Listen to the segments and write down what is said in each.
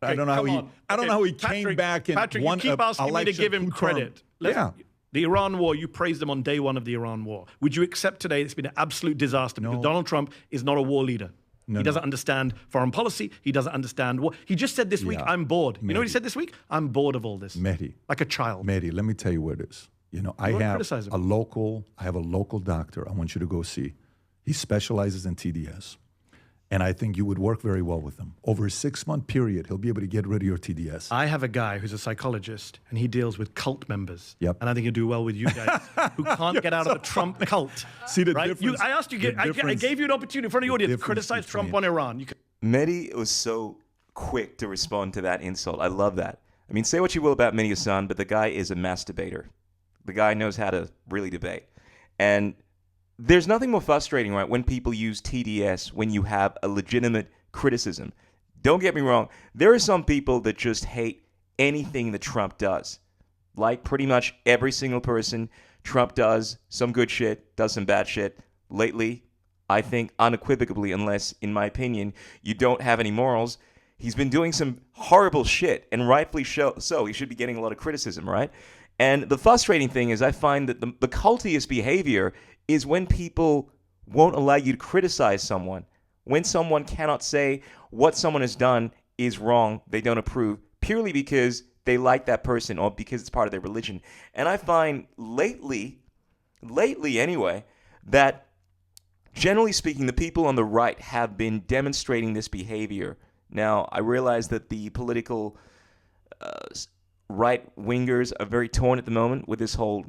I don't know how he. I don't know how he came back and Patrick, won you keep asking me to give him credit. Yeah. The Iran war, you praised them on day one of the Iran war. Would you accept today it's been an absolute disaster because Donald Trump is not a war leader? He doesn't understand foreign policy. He doesn't understand what he just said this week. I'm bored. You know what he said this week? I'm bored of all this. Mehdi, like a child. Mehdi, let me tell you what it is. You know, I have a local doctor I want you to go see. He specializes in TDS. And I think you would work very well with him. Over a 6-month period, he'll be able to get rid of your TDS. I have a guy who's a psychologist, and he deals with cult members. Yep. And I think he'll do well with you guys who can't get out of the Trump cult. See the right? difference? I asked you, I gave you an opportunity in front of the audience to criticize Trump on Iran. Mehdi was so quick to respond to that insult. I love that. I mean, say what you will about Mehdi Hasan, but the guy is a masturbator. The guy knows how to really debate. And there's nothing more frustrating, right, when people use TDS when you have a legitimate criticism. Don't get me wrong. There are some people that just hate anything that Trump does. Like pretty much every single person, Trump does some good shit, does some bad shit. Lately, I think unequivocally, unless, in my opinion, you don't have any morals, he's been doing some horrible shit, and rightfully so. He should be getting a lot of criticism, right? And the frustrating thing is I find that the cultiest behavior is when people won't allow you to criticize someone. When someone cannot say what someone has done is wrong, they don't approve, purely because they like that person or because it's part of their religion. And I find lately anyway, that generally speaking, the people on the right have been demonstrating this behavior. Now, I realize that the political right-wingers are very torn at the moment with this whole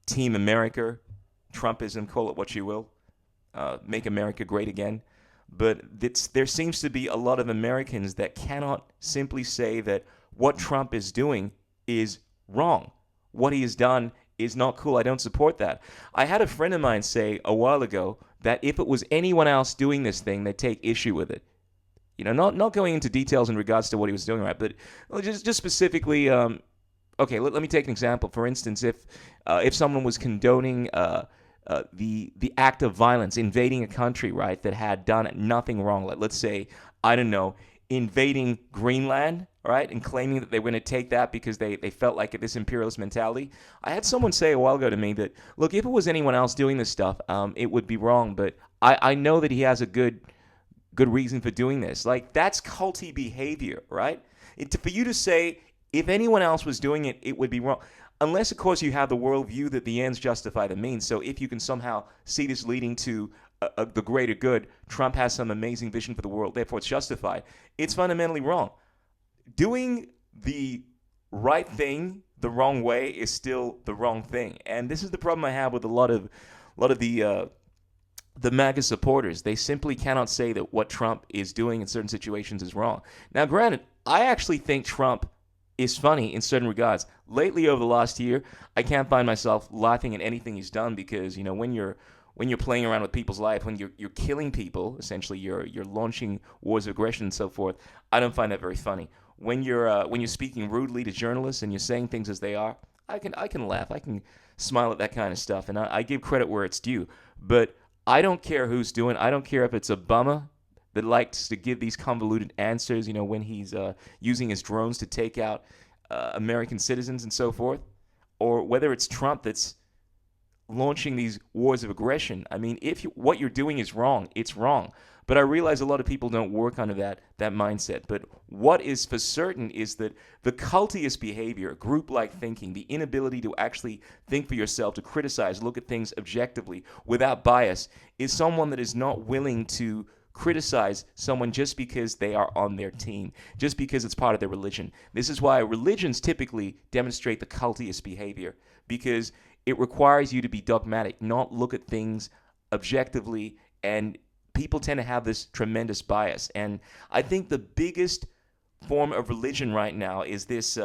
Team America, Trumpism, call it what you will, make America great again. But there seems to be a lot of Americans that cannot simply say that what Trump is doing is wrong. What he has done is not cool. I don't support that. I had a friend of mine say a while ago that if it was anyone else doing this thing, they'd take issue with it. You know, not going into details in regards to what he was doing, right? But just specifically, okay, let me take an example. For instance, if someone was condoning the act of violence, invading a country, right, that had done nothing wrong, like let's say, I don't know, invading Greenland, right, and claiming that they were going to take that because they felt like it, this imperialist mentality. I had someone say a while ago to me that, look, if it was anyone else doing this stuff, it would be wrong, but I know that he has a good reason for doing this. Like, that's culty behavior, right? For you to say, if anyone else was doing it, it would be wrong. Unless, of course, you have the worldview that the ends justify the means. So if you can somehow see this leading to the greater good, Trump has some amazing vision for the world, therefore it's justified, it's fundamentally wrong. Doing the right thing the wrong way is still the wrong thing. And this is the problem I have with a lot of the MAGA supporters. They simply cannot say that what Trump is doing in certain situations is wrong. Now, granted, I actually think Trump is funny in certain regards. Lately, over the last year, I can't find myself laughing at anything he's done because, you know, when you're playing around with people's life, when you're killing people, essentially you're launching wars of aggression and so forth, I don't find that very funny. When you're speaking rudely to journalists and you're saying things as they are, I can laugh. I can smile at that kind of stuff, and I give credit where it's due. But I don't care who's doing. I don't care if it's Obama that likes to give these convoluted answers, you know, when he's using his drones to take out American citizens and so forth, or whether it's Trump that's launching these wars of aggression. I mean, what you're doing is wrong, it's wrong. But I realize a lot of people don't work under that mindset. But what is for certain is that the cultiest behavior, group-like thinking, the inability to actually think for yourself, to criticize, look at things objectively without bias, is someone that is not willing to criticize someone just because they are on their team, just because it's part of their religion. This is why religions typically demonstrate the cultiest behavior, because it requires you to be dogmatic, not look at things objectively, and people tend to have this tremendous bias. And I think the biggest form of religion right now is this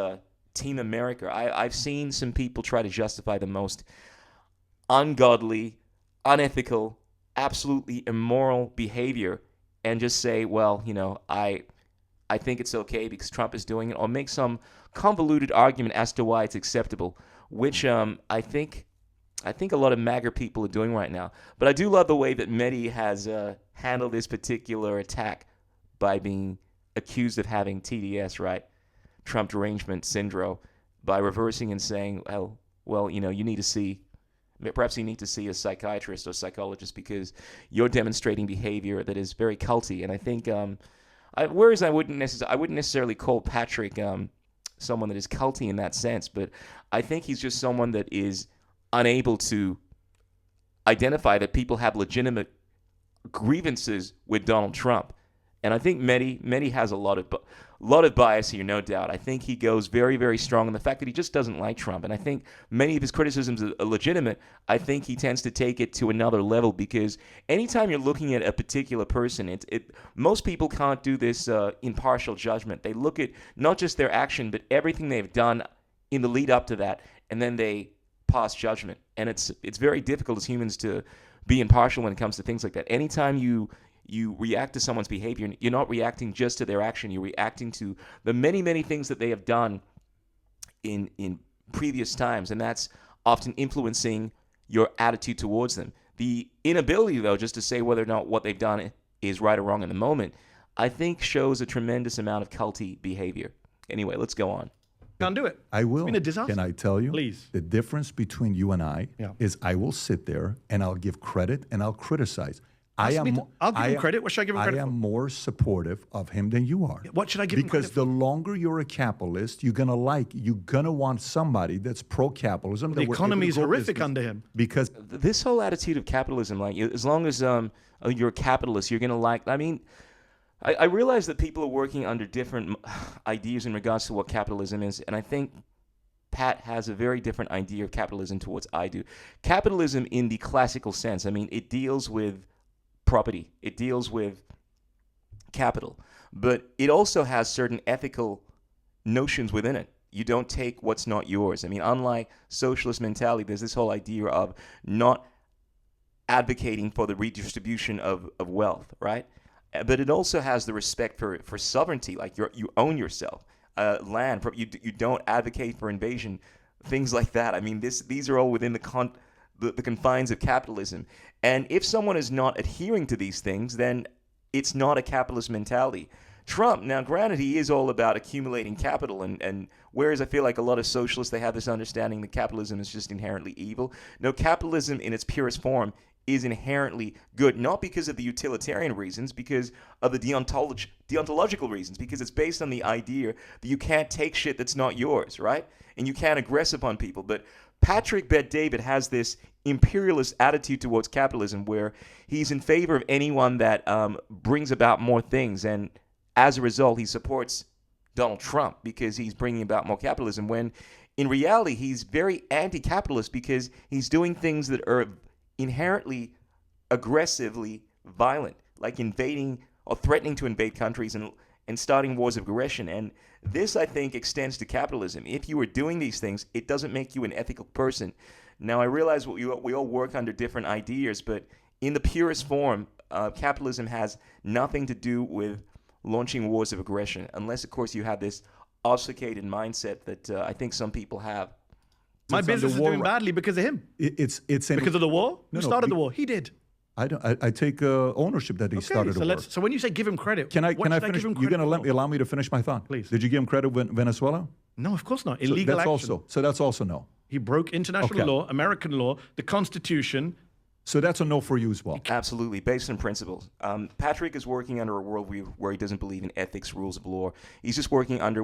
Team America. I've seen some people try to justify the most ungodly, unethical, absolutely immoral behavior and just say, well, you know, I think it's okay because Trump is doing it, or make some convoluted argument as to why it's acceptable, which I think a lot of MAGA people are doing right now. But I do love the way that Mehdi has handled this particular attack by being accused of having TDS, right? Trump derangement syndrome, by reversing and saying, well, you need to see, perhaps you need to see a psychiatrist or psychologist because you're demonstrating behavior that is very culty. And I think, whereas I wouldn't necessarily call Patrick someone that is culty in that sense, but I think he's just someone that is unable to identify that people have legitimate grievances with Donald Trump. And I think Mehdi has a lot of bias here, no doubt. I think he goes very, very strong on the fact that he just doesn't like Trump. And I think many of his criticisms are legitimate. I think he tends to take it to another level because anytime you're looking at a particular person, most people can't do this impartial judgment. They look at not just their action, but everything they've done in the lead up to that, and then they pass judgment. And it's very difficult as humans to be impartial when it comes to things like that. Anytime you react to someone's behavior, you're not reacting just to their action. You're reacting to the many, many things that they have done in previous times, and that's often influencing your attitude towards them. The inability, though, just to say whether or not what they've done is right or wrong in the moment, I think shows a tremendous amount of culty behavior. Anyway, let's go on. Can't do it. I will. It's been a disaster. Can I tell you? Please. The difference between you and I is I will sit there and I'll give credit and I'll criticize. I'll give him credit. What should I give him credit for? I am more supportive of him than you are. What should I give him credit for? Because the longer you're a capitalist, you're gonna want somebody that's pro-capitalism. The economy is horrific under him. Because this whole attitude of capitalism, like as long as you're a capitalist, you're gonna like. I mean, I realize that people are working under different ideas in regards to what capitalism is, and I think Pat has a very different idea of capitalism to what I do. Capitalism in the classical sense, I mean, it deals with property. It deals with capital. But it also has certain ethical notions within it. You don't take what's not yours. I mean, unlike socialist mentality, there's this whole idea of not advocating for the redistribution of wealth, right? But it also has the respect for sovereignty, like you own yourself. Land, you don't advocate for invasion, things like that. I mean, these are all within the confines of capitalism. And if someone is not adhering to these things, then it's not a capitalist mentality. Trump, now granted, he is all about accumulating capital, and whereas I feel like a lot of socialists, they have this understanding that capitalism is just inherently evil. No, capitalism in its purest form is inherently good, not because of the utilitarian reasons, because of the deontological reasons, because it's based on the idea that you can't take shit that's not yours, right? And you can't aggress upon people. But Patrick Bet-David has this imperialist attitude towards capitalism where he's in favor of anyone that brings about more things. And as a result, he supports Donald Trump because he's bringing about more capitalism, when in reality, he's very anti-capitalist because he's doing things that are inherently aggressively violent, like invading or threatening to invade countries and starting wars of aggression. And this, I think, extends to capitalism. If you are doing these things, it doesn't make you an ethical person. Now, I realize we all work under different ideas, but in the purest form, capitalism has nothing to do with launching wars of aggression, unless, of course, you have this obfuscated mindset that I think some people have. My business is doing badly because of him. It's because of the war? Who started the war? He did. I take ownership that he started the war. So when you say give him credit, can I finish? You're going to allow me to finish my thought? Please. Did you give him credit with Venezuela? No, of course not. Illegal action. So that's also no. He broke international law, American law, the Constitution. So that's a no for you as well. Absolutely, based on principles. Patrick is working under a worldview where he doesn't believe in ethics, rules of law. He's just working under,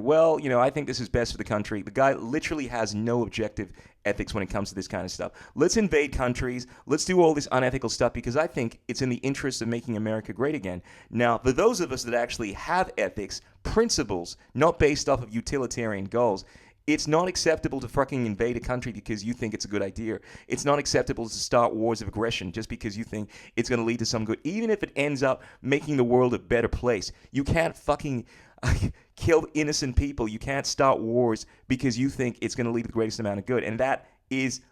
I think this is best for the country. The guy literally has no objective ethics when it comes to this kind of stuff. Let's invade countries. Let's do all this unethical stuff because I think it's in the interest of making America great again. Now, for those of us that actually have ethics, principles, not based off of utilitarian goals, it's not acceptable to fucking invade a country because you think it's a good idea. It's not acceptable to start wars of aggression just because you think it's going to lead to some good. Even if it ends up making the world a better place, you can't fucking kill innocent people. You can't start wars because you think it's going to lead to the greatest amount of good. And that is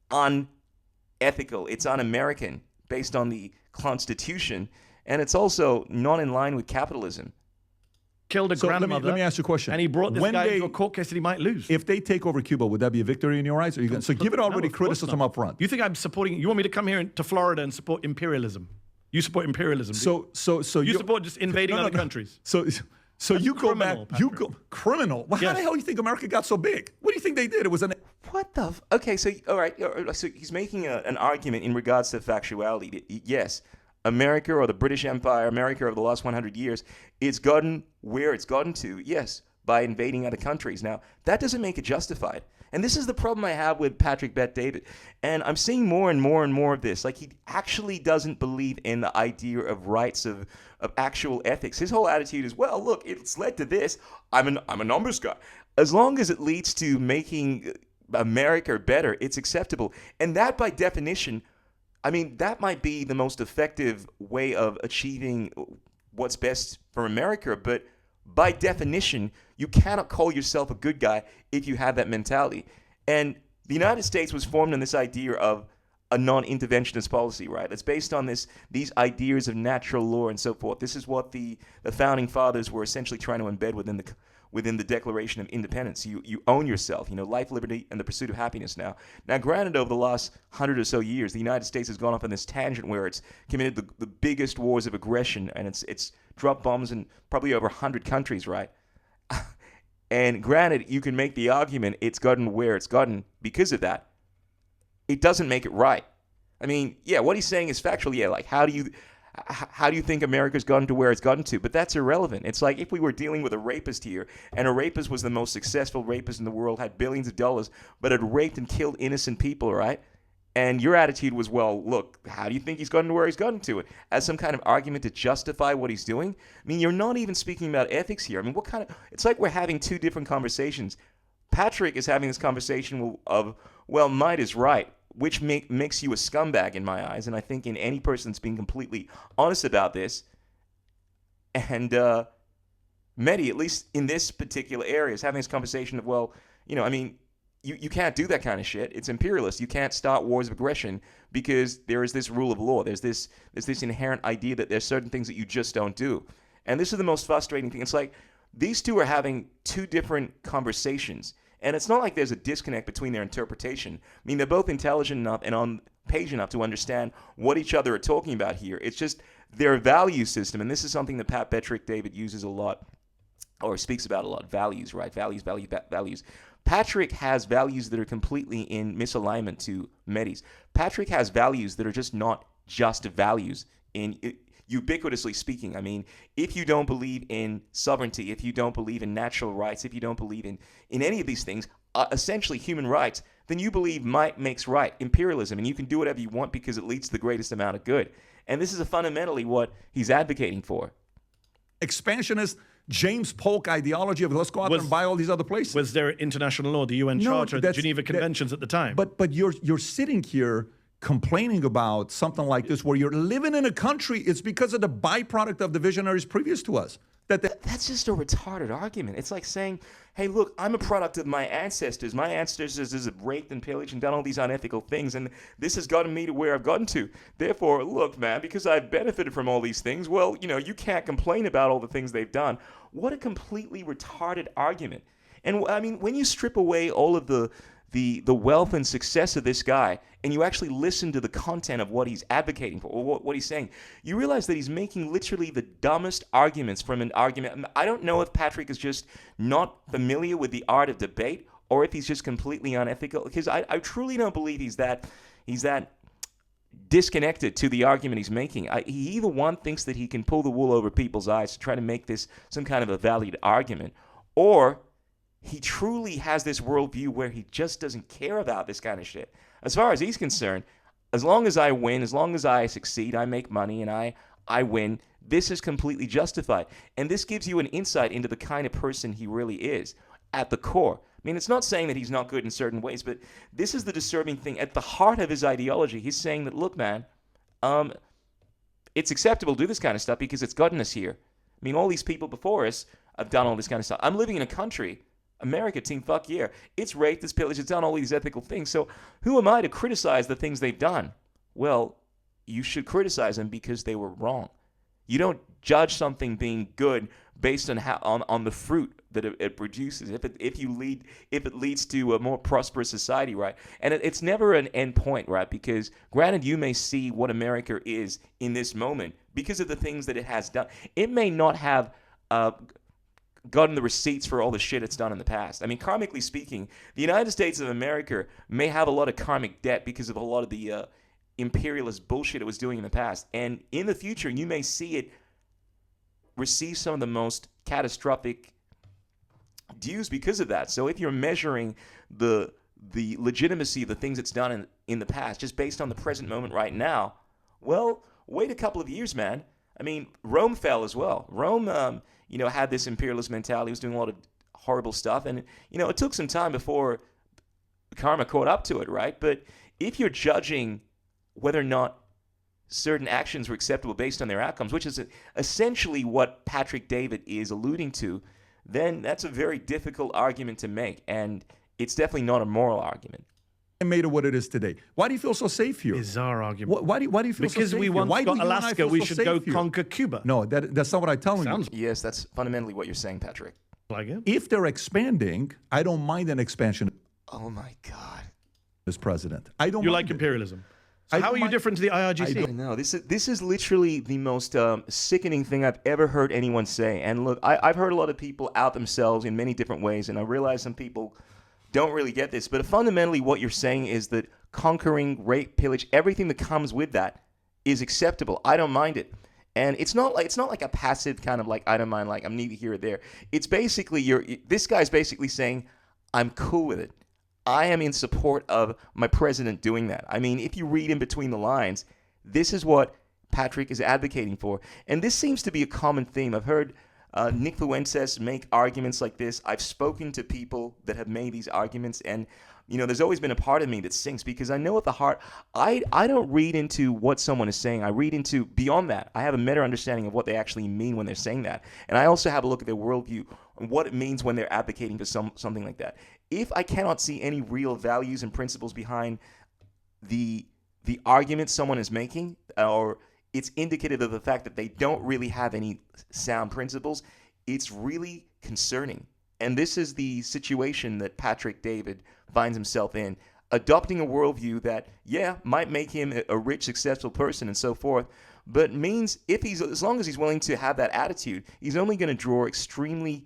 unethical. It's un-American based on the Constitution. And it's also not in line with capitalism. Killed a grandmother. Let me ask you a question. And he brought this guy into a court case that he might lose. If they take over Cuba, would that be a victory in your eyes? So give it already criticism up front. You think I'm supporting? You want me to come here to Florida and support imperialism? You support imperialism. So you support just invading other countries. So you go back, Patrick. you go criminal. Well, how the hell do you think America got so big? What do you think they did? It was what the? Okay, so all right, so he's making an argument in regards to factuality. Yes, America or the British Empire, America over the last 100 years, it's gotten where it's gotten to. Yes, by invading other countries. Now that doesn't make it justified. And this is the problem I have with Patrick Bet-David. And I'm seeing more and more and more of this. Like, he actually doesn't believe in the idea of rights, of actual ethics. His whole attitude is, well, look, it's led to this. I'm a numbers guy. As long as it leads to making America better, it's acceptable. And that, by definition, I mean, that might be the most effective way of achieving what's best for America. But by definition, you cannot call yourself a good guy if you have that mentality. And the United States was formed on this idea of a non-interventionist policy, right? It's based on these ideas of natural law and so forth. This is what the founding fathers were essentially trying to embed within the Declaration of Independence. You own yourself, life, liberty, and the pursuit of happiness now. Now, granted, over the last 100 or so years, the United States has gone off on this tangent where it's committed the biggest wars of aggression, and it's dropped bombs in probably over 100 countries, right? And granted, you can make the argument it's gotten where it's gotten because of that. It doesn't make it right. I mean, yeah, what he's saying is factual. Yeah, like how do you think America's gotten to where it's gotten to? But that's irrelevant. It's like if we were dealing with a rapist here, and a rapist was the most successful rapist in the world, had billions of dollars, but had raped and killed innocent people, right? And your attitude was, well, look, how do you think he's gotten to where he's gotten to it? As some kind of argument to justify what he's doing? I mean, you're not even speaking about ethics here. I mean, it's like we're having two different conversations. Patrick is having this conversation of, well, might is right, which makes you a scumbag in my eyes. And I think in any person that's being completely honest about this, and Mehdi, at least in this particular area, is having this conversation of, well, I mean, you can't do that kind of shit. It's imperialist. You can't start wars of aggression because there is this rule of law. There's this inherent idea that there's certain things that you just don't do. And this is the most frustrating thing. It's like these two are having two different conversations. And it's not like there's a disconnect between their interpretation. I mean, they're both intelligent enough and on page enough to understand what each other are talking about here. It's just their value system. And this is something that Pat Bet-David uses a lot, or speaks about a lot. Values, right? Values. Patrick has values that are completely in misalignment to Mehdi's. Patrick has values that are just not just values ubiquitously speaking. I mean, if you don't believe in sovereignty, if you don't believe in natural rights, if you don't believe in any of these things, essentially human rights, then you believe might makes right, imperialism, and you can do whatever you want because it leads to the greatest amount of good. And this is fundamentally what he's advocating for. Expansionist James Polk ideology of let's go out there and buy all these other places. Was there international law, the UN Charter, the Geneva Conventions at the time? But you're sitting here complaining about something like this where you're living in a country, it's because of the byproduct of the visionaries previous to us. That's just a retarded argument. It's like saying, hey, look, I'm a product of my ancestors. My ancestors have raped and pillaged and done all these unethical things, and this has gotten me to where I've gotten to. Therefore, look, man, because I've benefited from all these things, well, you can't complain about all the things they've done. What a completely retarded argument. And I mean, when you strip away all of the wealth and success of this guy, and you actually listen to the content of what he's advocating for, or what he's saying, you realize that he's making literally the dumbest arguments from an argument. I don't know if Patrick is just not familiar with the art of debate, or if he's just completely unethical, because I truly don't believe he's that disconnected to the argument he's making. He either one thinks that he can pull the wool over people's eyes to try to make this some kind of a valid argument, or he truly has this worldview where he just doesn't care about this kind of shit. As far as he's concerned, as long as I win, as long as I succeed, I make money and I win, this is completely justified. And this gives you an insight into the kind of person he really is at the core. I mean, it's not saying that he's not good in certain ways, but this is the disturbing thing. At the heart of his ideology, he's saying that, look, man, it's acceptable to do this kind of stuff because it's gotten us here. I mean, all these people before us have done all this kind of stuff. I'm living in a country, America, team, fuck yeah. It's raped, it's pillaged, it's done all these ethical things. So who am I to criticize the things they've done? Well, you should criticize them because they were wrong. You don't judge something being good based on on the fruit that it produces. If it leads to a more prosperous society, right? And it's never an end point, right? Because granted, you may see what America is in this moment because of the things that it has done. It may not have gotten the receipts for all the shit it's done in the past. I mean, karmically speaking, the United States of America may have a lot of karmic debt because of a lot of the imperialist bullshit it was doing in the past. And in the future, you may see it receive some of the most catastrophic dues because of that. So if you're measuring the legitimacy of the things it's done in the past just based on the present moment right now, well, wait a couple of years, man. I mean, Rome fell as well. Rome, had this imperialist mentality. It was doing a lot of horrible stuff. And, it took some time before karma caught up to it, right? But if you're judging whether or not certain actions were acceptable based on their outcomes, which is essentially what Patrick David is alluding to, then that's a very difficult argument to make. And it's definitely not a moral argument. And made it what it is today. Why do you feel so safe here? Bizarre argument. Why do you feel so safe here? Because we once got Alaska, we should go conquer Cuba. No, that's not what I'm telling you. Yes, that's fundamentally what you're saying, Patrick. Like it? If they're expanding, I don't mind an expansion. Oh my God. As president, I don't. You like imperialism? So how are you different to the IRGC? I know this is literally the most sickening thing I've ever heard anyone say. And look, I've heard a lot of people out themselves in many different ways, and I realize some people don't really get this, but fundamentally what you're saying is that conquering, rape, pillage, everything that comes with that is acceptable. I don't mind it. And it's not like a passive kind of like, I don't mind, like I'm neither here or there. It's basically this guy's basically saying, I'm cool with it. I am in support of my president doing that. I mean, if you read in between the lines, this is what Patrick is advocating for. And this seems to be a common theme. I've heard Nick Fuentes make arguments like this. I've spoken to people that have made these arguments, and there's always been a part of me that sinks because I know at the heart, I don't read into what someone is saying. I read into beyond that. I have a better understanding of what they actually mean when they're saying that, and I also have a look at their worldview and what it means when they're advocating for something like that. If I cannot see any real values and principles behind the argument someone is making, or it's indicative of the fact that they don't really have any sound principles, it's really concerning. And this is the situation that Patrick David finds himself in, adopting a worldview that, might make him a rich, successful person and so forth, but means as long as he's willing to have that attitude, he's only going to draw extremely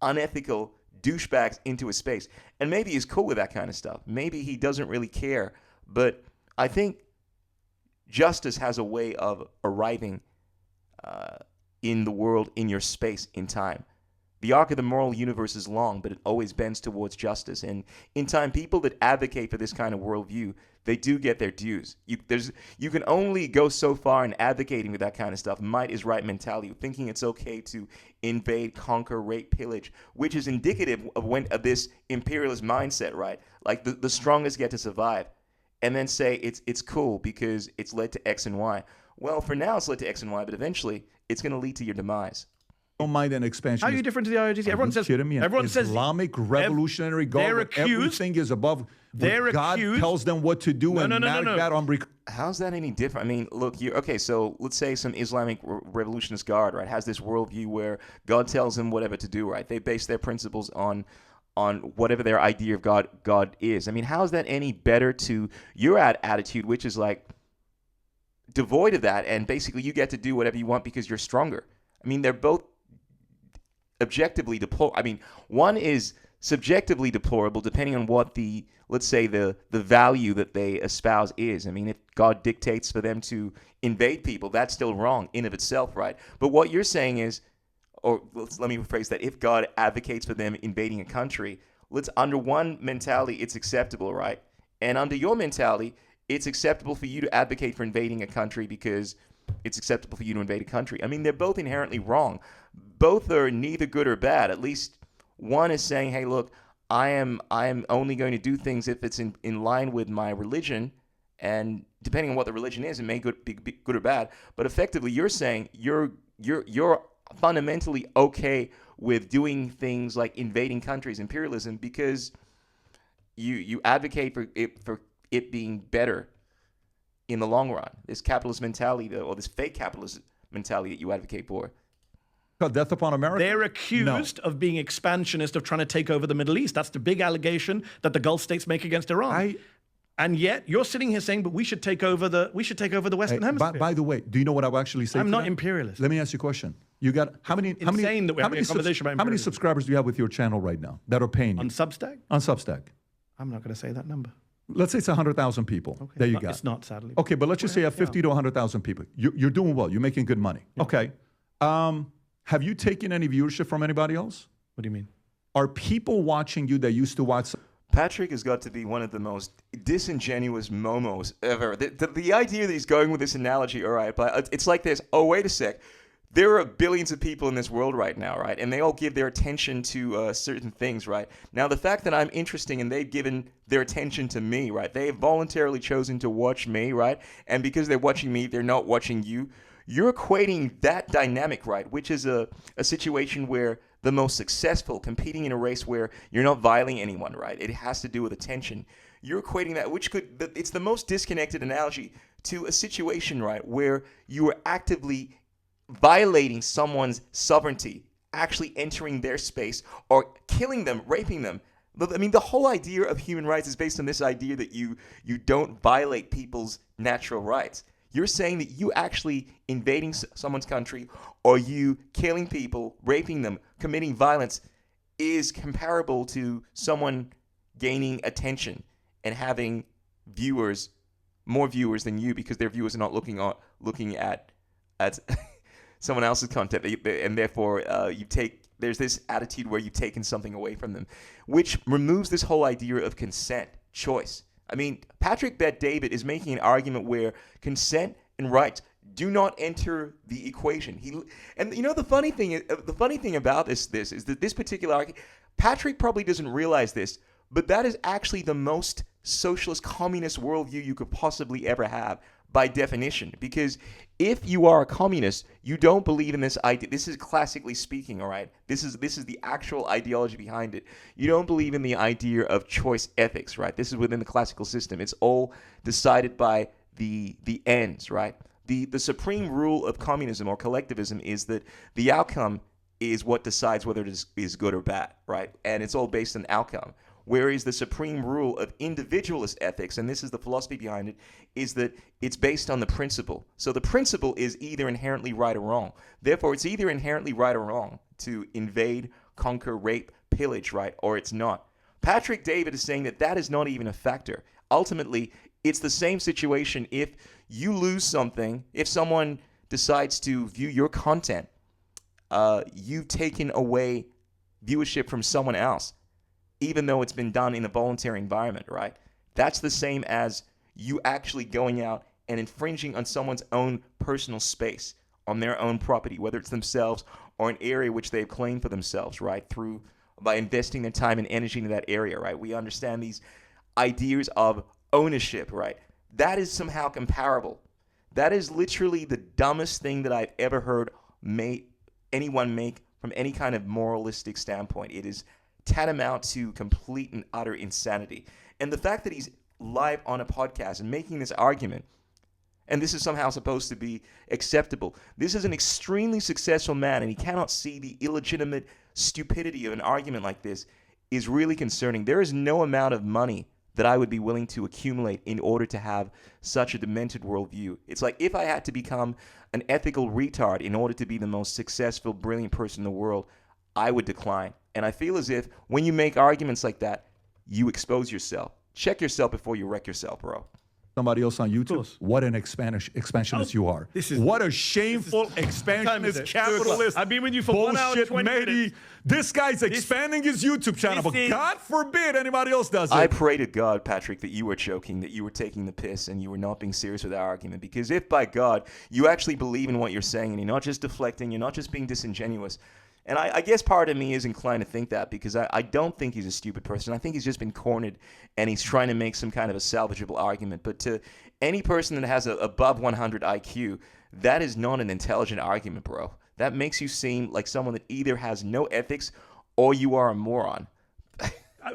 unethical douchebags into his space. And maybe he's cool with that kind of stuff. Maybe he doesn't really care, but I think justice has a way of arriving in the world, in your space, in time. The arc of the moral universe is long, but it always bends towards justice. And in time, people that advocate for this kind of worldview, they do get their dues. You can only go so far in advocating for that kind of stuff. Might is right mentality, thinking it's okay to invade, conquer, rape, pillage, which is indicative of this imperialist mindset, right? Like the strongest get to survive. And then say it's cool because it's led to X and Y. Well, for now it's led to X and Y, but eventually it's going to lead to your demise. Don't mind an expansion. How are you different to the IRGC? Everyone says Islamic Revolutionary Guard. Everything is above. God tells them what to do. No. How's that any different? I mean, look, so let's say some Islamic Revolutionist Guard, right, has this worldview where God tells them whatever to do, right? They base their principles on whatever their idea of God is. I mean, how is that any better to your attitude, which is like devoid of that, and basically you get to do whatever you want because you're stronger? I mean, they're both objectively deplorable. I mean, one is subjectively deplorable depending on what let's say the value that they espouse is. I mean, if God dictates for them to invade people, that's still wrong in of itself, right? But what you're saying is, or let me rephrase that, if God advocates for them invading a country, under one mentality, it's acceptable, right? And under your mentality, it's acceptable for you to advocate for invading a country because it's acceptable for you to invade a country. I mean, they're both inherently wrong. Both are neither good or bad. At least one is saying, hey, look, I am only going to do things if it's in line with my religion, and depending on what the religion is, it may be good or bad. But effectively, you're saying you're fundamentally okay with doing things like invading countries, imperialism, because you advocate for it being better in the long run. This capitalist mentality, or this fake capitalist mentality that you advocate for. Death upon America. They're accused of being expansionist, of trying to take over the Middle East. That's the big allegation that the Gulf states make against Iran. And yet you're sitting here saying, but we should take over the Western Hemisphere. By the way, do you know what I will actually say? I'm not imperialist. Let me ask you a question. You got how many subscribers do you have with your channel right now that are paying you? On Substack? On Substack. I'm not going to say that number. Let's say it's 100,000 people. Okay. There you go. It's not, sadly. Okay, but let's just say you have 50 to 100,000 people. You're doing well. You're making good money. Yeah. Okay. Have you taken any viewership from anybody else? What do you mean? Are people watching you that used to watch? Patrick has got to be one of the most disingenuous momos ever. The idea that he's going with this analogy, all right, but it's like this. Oh, wait a sec. There are billions of people in this world right now, right? And they all give their attention to certain things, right? Now, the fact that I'm interesting and they've given their attention to me, right? They have voluntarily chosen to watch me, right? And because they're watching me, they're not watching you. You're equating that dynamic, right? Which is a situation where the most successful competing in a race where you're not violating anyone, right? It has to do with attention. You're equating that, it's the most disconnected analogy to a situation, right? Where you are actively violating someone's sovereignty, actually entering their space or killing them, raping them. I mean, the whole idea of human rights is based on this idea that you don't violate people's natural rights. You're saying that you actually invading someone's country or you killing people, raping them, committing violence is comparable to someone gaining attention and having more viewers than you because their viewers are not looking at someone else's content, and therefore there's this attitude where you've taken something away from them, which removes this whole idea of consent, choice. I mean, Patrick Bet-David is making an argument where consent and rights do not enter the equation. The funny thing about this is that this particular argument, Patrick probably doesn't realize this, but that is actually the most socialist communist worldview you could possibly ever have by definition. Because if you are a communist, you don't believe in this idea. This is classically speaking, all right? This is the actual ideology behind it. You don't believe in the idea of choice ethics, right? This is within the classical system. It's all decided by the ends, right? The supreme rule of communism or collectivism is that the outcome is what decides whether it is good or bad, right? And it's all based on outcome. Whereas the supreme rule of individualist ethics, and this is the philosophy behind it, is that it's based on the principle. So the principle is either inherently right or wrong. Therefore, it's either inherently right or wrong to invade, conquer, rape, pillage, right? Or it's not. Patrick David is saying that is not even a factor. Ultimately, it's the same situation if you lose something, if someone decides to view your content, you've taken away viewership from someone else, even though it's been done in a voluntary environment, right? That's the same as you actually going out and infringing on someone's own personal space, on their own property, whether it's themselves or an area which they've claimed for themselves, right? By investing their time and energy into that area, right? We understand these ideas of ownership, right? That is somehow comparable. That is literally the dumbest thing that I've ever heard anyone make from any kind of moralistic standpoint. It is tantamount to complete and utter insanity. And the fact that he's live on a podcast and making this argument, and this is somehow supposed to be acceptable. This is an extremely successful man, and he cannot see the illegitimate stupidity of an argument like this is really concerning. There is no amount of money that I would be willing to accumulate in order to have such a demented worldview. It's like if I had to become an ethical retard in order to be the most successful, brilliant person in the world, I would decline. And I feel as if when you make arguments like that, you expose yourself. Check yourself before you wreck yourself, bro. Somebody else on YouTube. What an expansionist you are. What a shameful expansionist capitalist. I've been with you for 1 hour and 20 minutes. This guy's expanding his YouTube channel, but God forbid anybody else does it. I pray to God, Patrick, that you were joking, that you were taking the piss, and you were not being serious with our argument. Because if by God, you actually believe in what you're saying, and you're not just deflecting, you're not just being disingenuous. And I guess part of me is inclined to think that because I don't think he's a stupid person. I think he's just been cornered and he's trying to make some kind of a salvageable argument. But to any person that has a above 100 IQ, that is not an intelligent argument, bro. That makes you seem like someone that either has no ethics or you are a moron.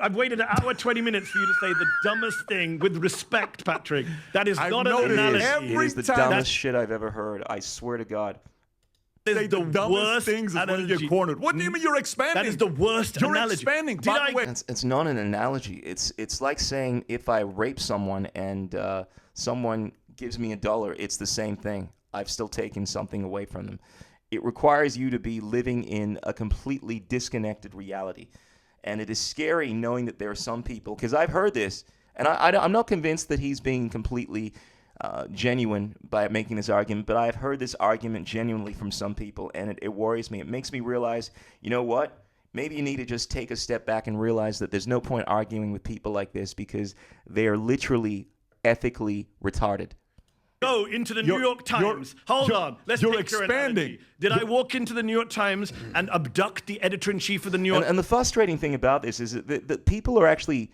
I've waited an hour, 20 minutes for you to say the dumbest thing with respect, Patrick. That is not an analogy. It is the dumbest shit I've ever heard. I swear to God. Say the dumbest things is when you get cornered. What do you mean you're expanding? That is the worst you're analogy. Expanding. By the way, it's not an analogy. It's like saying if I rape someone and someone gives me $1, it's the same thing. I've still taken something away from them. It requires you to be living in a completely disconnected reality. And it is scary knowing that there are some people, because I've heard this, and I'm not convinced that he's being completely genuine by making this argument, but I've heard this argument genuinely from some people, and it worries me. It makes me realize, you know what? Maybe you need to just take a step back and realize that there's no point arguing with people like this because they are literally ethically retarded. Go into the New York Times. Hold on. Let's you're take your expanding. analogy. Did I walk into the New York Times and abduct the editor-in-chief of the New York... And the frustrating thing about this is that people are actually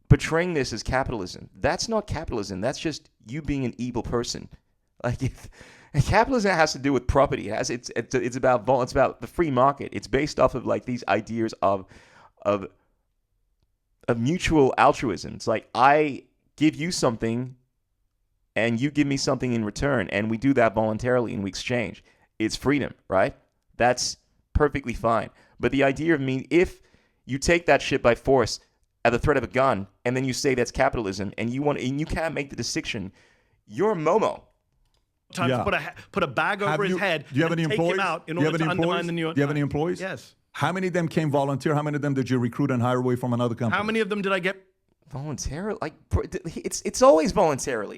portraying this as capitalism. That's not capitalism. That's just you being an evil person. Like, capitalism has to do with property. It's about the free market. It's based off of like these ideas of mutual altruism. It's like I give you something and you give me something in return, and we do that voluntarily and we exchange. It's freedom, right? That's perfectly fine. But the idea of if you take that shit by force at the threat of a gun, and then you say that's capitalism, and you can't make the distinction, you're Momo. Time to put a bag over his head do you have any and take employees? him out in order to undermine the New York Times. Do you have any employees? Yes. How many of them came volunteer? How many of them did you recruit and hire away from another company? How many of them did I get? Voluntarily? Like, it's always voluntarily.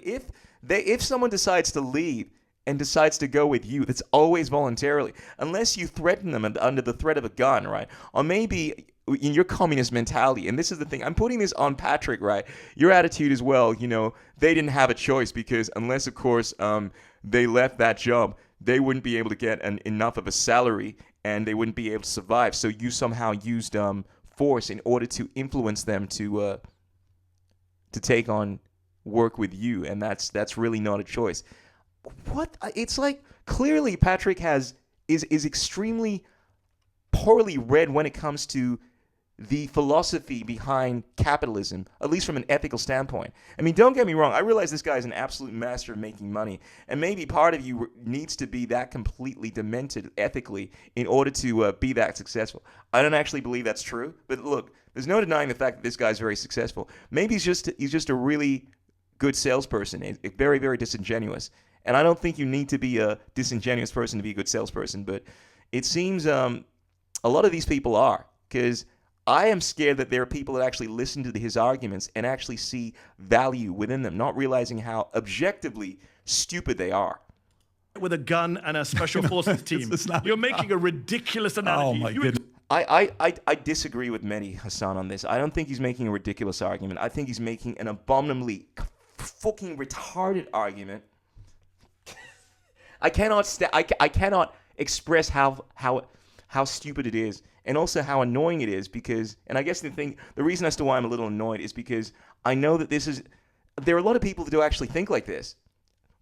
If someone decides to leave and decides to go with you, that's always voluntarily, unless you threaten them under the threat of a gun, right? Or maybe in your communist mentality, and this is the thing, I'm putting this on Patrick, right? Your attitude as well, they didn't have a choice because unless, of course, they left that job, they wouldn't be able to get enough of a salary and they wouldn't be able to survive. So you somehow used force in order to influence them to take on work with you, and that's really not a choice. What? It's like clearly Patrick is extremely poorly read when it comes to the philosophy behind capitalism, at least from an ethical standpoint. I mean, don't get me wrong. I realize this guy is an absolute master of making money, and maybe part of you needs to be that completely demented ethically in order to be that successful. I don't actually believe that's true, but look, there's no denying the fact that this guy's very successful. Maybe he's just a really good salesperson, very, very disingenuous. And I don't think you need to be a disingenuous person to be a good salesperson, but it seems a lot of these people are, because I am scared that there are people that actually listen to his arguments and actually see value within them, not realizing how objectively stupid they are. With a gun and a special forces team. You're making a ridiculous analogy. Oh, my goodness. I disagree with Mehdi Hasan on this. I don't think he's making a ridiculous argument. I think he's making an abominably fucking retarded argument. I cannot express how stupid it is, and also how annoying it is, because, and I guess the reason as to why I'm a little annoyed is because I know that there are a lot of people that do actually think like this.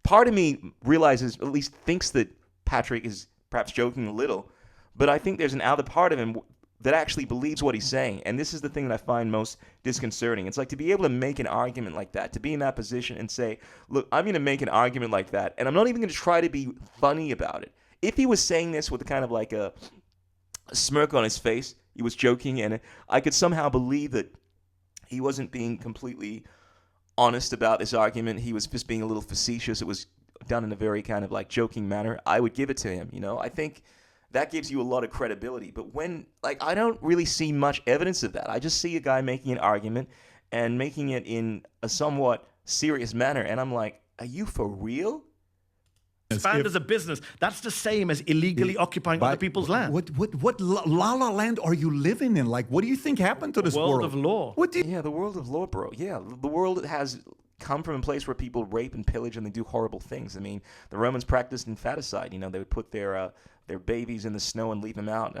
Part of me realizes, at least thinks, that Patrick is perhaps joking a little, but I think there's an other part of him that actually believes what he's saying, and this is the thing that I find most disconcerting. It's like to be able to make an argument like that, to be in that position and say, look, I'm going to make an argument like that, and I'm not even going to try to be funny about it. If he was saying this with kind of like a smirk on his face, he was joking, and I could somehow believe that he wasn't being completely honest about this argument. He was just being a little facetious. It was done in a very kind of like joking manner. I would give it to him, I think that gives you a lot of credibility. But when, I don't really see much evidence of that. I just see a guy making an argument and making it in a somewhat serious manner, and I'm like, are you for real? Expand as a business. That's the same as illegally occupying other people's land. What la-la land are you living in? Like, what do you think happened to this world? The world of law. Yeah, the world of law, bro. Yeah, the world has come from a place where people rape and pillage and they do horrible things. I mean, the Romans practiced infanticide. They would put their babies in the snow and leave them out,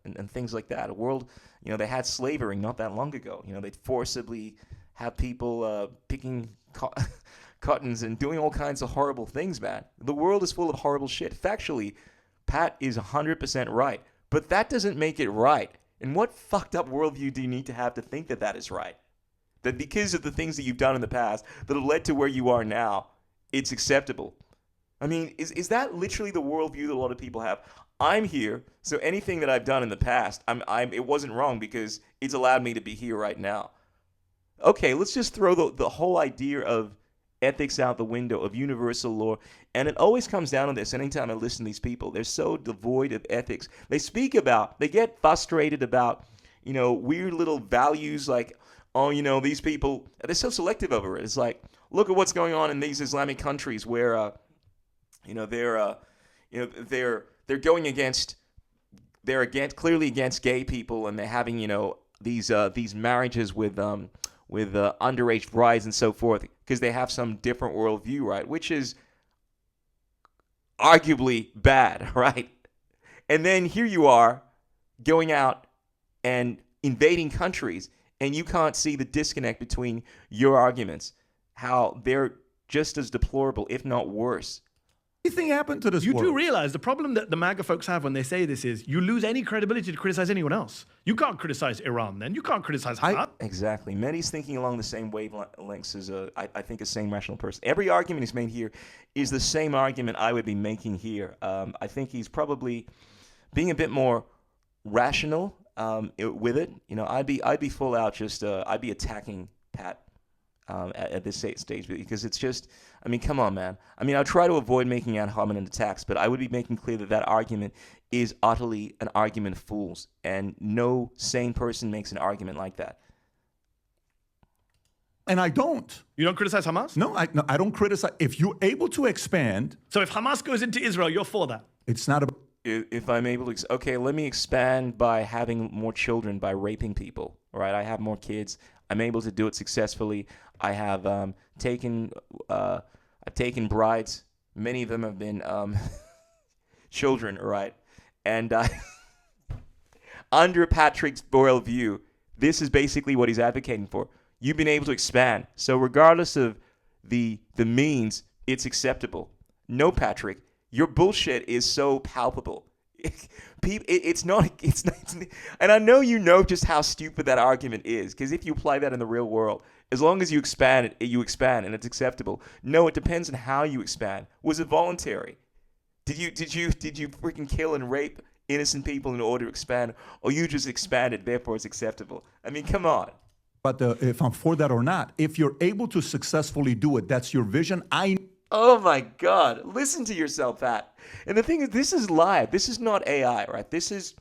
and things like that. A world, they had slavery not that long ago. They'd forcibly have people picking cottons and doing all kinds of horrible things, man. The world is full of horrible shit. Factually, Pat is 100% right, but that doesn't make it right. And what fucked up worldview do you need to have to think that is right? That because of the things that you've done in the past that have led to where you are now, it's acceptable. I mean, is that literally the worldview that a lot of people have? I'm here, so anything that I've done in the past, it wasn't wrong because it's allowed me to be here right now. Okay, let's just throw the whole idea of ethics out the window, of universal law. And it always comes down to this. Anytime I listen to these people, they're so devoid of ethics. They get frustrated about, weird little values like, oh, these people, they're so selective over it. It's like, look at what's going on in these Islamic countries where, they're going against, clearly against gay people, and they're having, these marriages with underage brides and so forth because they have some different worldview, right? Which is arguably bad, right? And then here you are going out and invading countries, and you can't see the disconnect between your arguments, how they're just as deplorable, if not worse. Anything happened to this You world? do realize the problem that the MAGA folks have when they say this is you lose any credibility to criticize anyone else. You can't criticize Iran then. You can't criticize Hamas. Exactly. Mehdi's thinking along the same wavelengths as, I think, a sane, rational person. Every argument he's made here is the same argument I would be making here. I think he's probably being a bit more rational with it. I'd be full out just, I'd be attacking Pat at this stage because it's just, come on, man. I try to avoid making ad hominem attacks, but I would be making clear that argument is utterly an argument of fools, and no sane person makes an argument like that. And I don't. You don't criticize Hamas? No, I don't criticize. If you're able to expand. So if Hamas goes into Israel, you're for that? It's not about. If I'm able to, okay, let me expand by having more children, by raping people, right? I have more kids. I'm able to do it successfully. I have I've taken brides. Many of them have been children, right? And under Patrick's worldview, this is basically what he's advocating for. You've been able to expand. So regardless of the means, it's acceptable. No, Patrick, your bullshit is so palpable. It's not, and I know just how stupid that argument is, because if you apply that in the real world, as long as you expand it, and it's acceptable. No, it depends on how you expand. Was it voluntary? Did you freaking kill and rape innocent people in order to expand, or you just expanded, therefore it's acceptable? Come on. But if I'm for that or not, if you're able to successfully do it, that's your vision. Oh my God. Listen to yourself, Pat. And the thing is, this is live. This is not AI, right? This is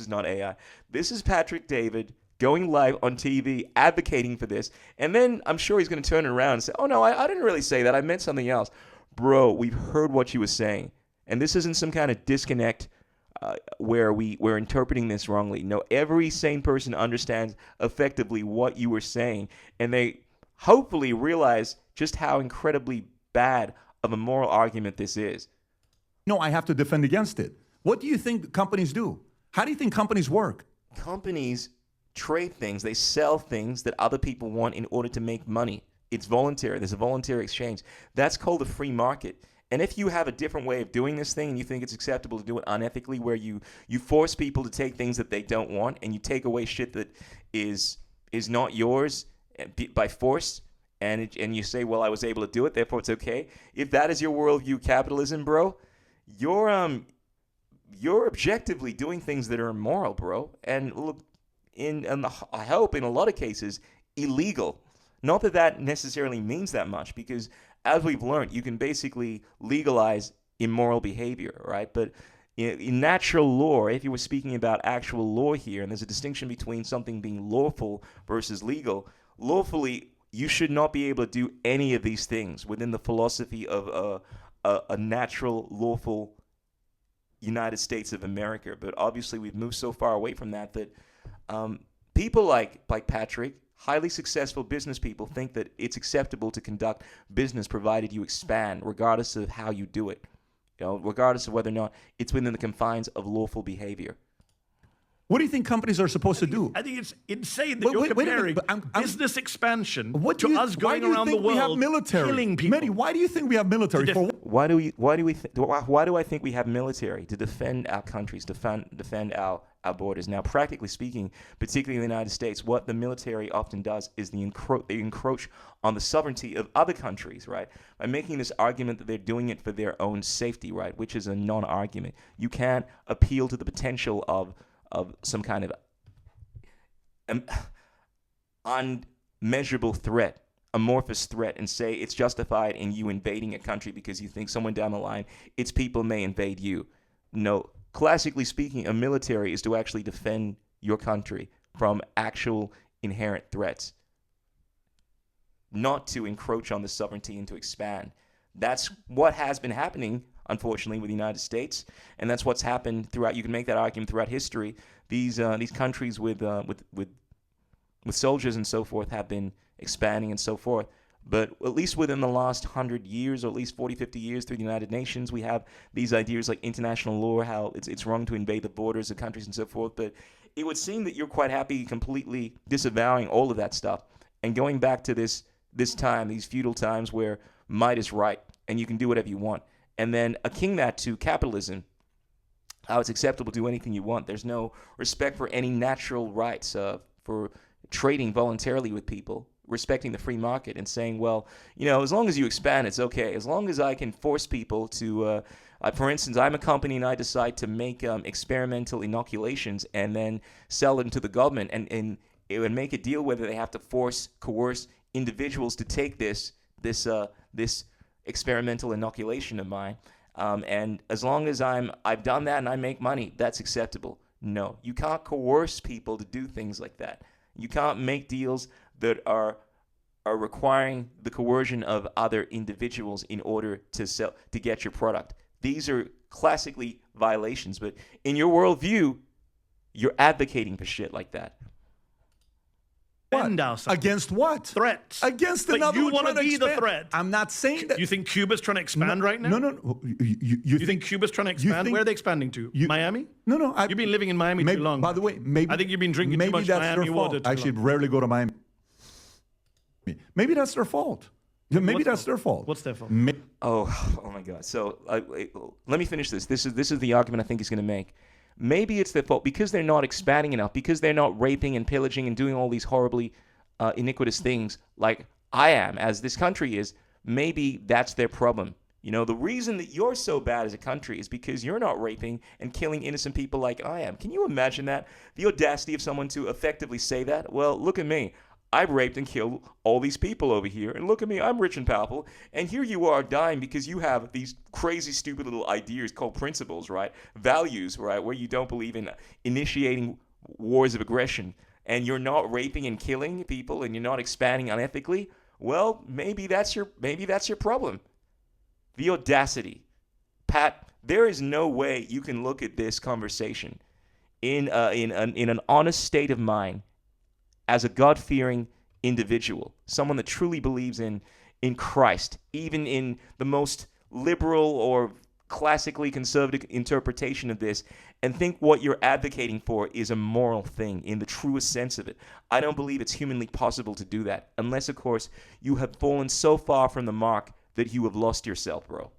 not AI. This is Patrick David going live on TV, advocating for this. And then I'm sure he's going to turn around and say, oh no, I didn't really say that. I meant something else. Bro, we've heard what you were saying. And this isn't some kind of disconnect where we're interpreting this wrongly. No, every sane person understands effectively what you were saying. And they hopefully realize just how incredibly bad of a moral argument this is. No, I have to defend against it. What do you think companies do? How do you think companies work? Companies trade things. They sell things that other people want in order to make money. It's voluntary. There's a voluntary exchange. That's called a free market. And if you have a different way of doing this thing and you think it's acceptable to do it unethically, where you force people to take things that they don't want and you take away shit that is not yours by force, and you say, well, I was able to do it, therefore it's okay. If that is your worldview, capitalism, bro, you're objectively doing things that are immoral, bro. And look, I hope in a lot of cases, illegal. Not that necessarily means that much, because as we've learned, you can basically legalize immoral behavior, right? But in natural law, if you were speaking about actual law here, and there's a distinction between something being lawful versus legal, lawfully, you should not be able to do any of these things within the philosophy of a natural, lawful United States of America. But obviously, we've moved so far away from that people like Patrick, highly successful business people, think that it's acceptable to conduct business provided you expand, regardless of how you do it, regardless of whether or not it's within the confines of lawful behavior. What do you think companies are supposed to do? I think it's insane that you're comparing business expansion to us going around the world killing people. Mehdi, why do you think we have military? Why do I think we have military? To defend our countries, defend our borders. Now, practically speaking, particularly in the United States, what the military often does is they encroach on the sovereignty of other countries, right? By making this argument that they're doing it for their own safety, right? Which is a non-argument. You can't appeal to the potential of some kind of unmeasurable threat, amorphous threat, and say it's justified in you invading a country because you think someone down the line, its people may invade you. No, classically speaking, a military is to actually defend your country from actual inherent threats, not to encroach on the sovereignty and to expand. That's what has been happening, unfortunately, with the United States, and that's what's happened throughout. You can make that argument throughout history. These countries with soldiers and so forth have been expanding and so forth. But at least within the last 100 years, or at least 40, 50 years through the United Nations, we have these ideas like international law, how it's wrong to invade the borders of countries and so forth. But it would seem that you're quite happy completely disavowing all of that stuff and going back to this time, these feudal times where might is right and you can do whatever you want. And then akin that to capitalism, how it's acceptable to do anything you want. There's no respect for any natural rights for trading voluntarily with people, respecting the free market and saying, well, as long as you expand, it's okay. As long as I can force people to, for instance, I'm a company and I decide to make experimental inoculations and then sell them to the government and it would make a deal whether they have to coerce individuals to take this experimental inoculation of mine. And as long as I've done that and I make money, that's acceptable. No, you can't coerce people to do things like that. You can't make deals that are requiring the coercion of other individuals in order to get your product. These are classically violations, but in your worldview, you're advocating for shit like that. Against what? Threats. Against but another. You want to be the threat. I'm not saying that. You think Cuba's trying to expand right now? No. You think Cuba's trying to expand? Where are they expanding to? Miami? No. You've been living in Miami too long. By the way, I think you've been drinking too much Miami water. I actually rarely go to Miami. Maybe that's their fault. Maybe that's their fault. What's their fault? Oh my God. So let me finish this. This is the argument I think he's going to make. Maybe it's their fault because they're not expanding enough, because they're not raping and pillaging and doing all these horribly iniquitous things like I am, as this country is. Maybe that's their problem. The reason that you're so bad as a country is because you're not raping and killing innocent people like I am. Can you imagine that? The audacity of someone to effectively say that? Well, look at me. I've raped and killed all these people over here, and look at me, I'm rich and powerful, and here you are dying because you have these crazy, stupid little ideas called principles, right? Values, right? Where you don't believe in initiating wars of aggression, and you're not raping and killing people, and you're not expanding unethically. Well, maybe that's your problem. The audacity. Pat, there is no way you can look at this conversation in an honest state of mind as a God-fearing individual, someone that truly believes in Christ, even in the most liberal or classically conservative interpretation of this, and think what you're advocating for is a moral thing in the truest sense of it. I don't believe it's humanly possible to do that, unless, of course, you have fallen so far from the mark that you have lost yourself, bro.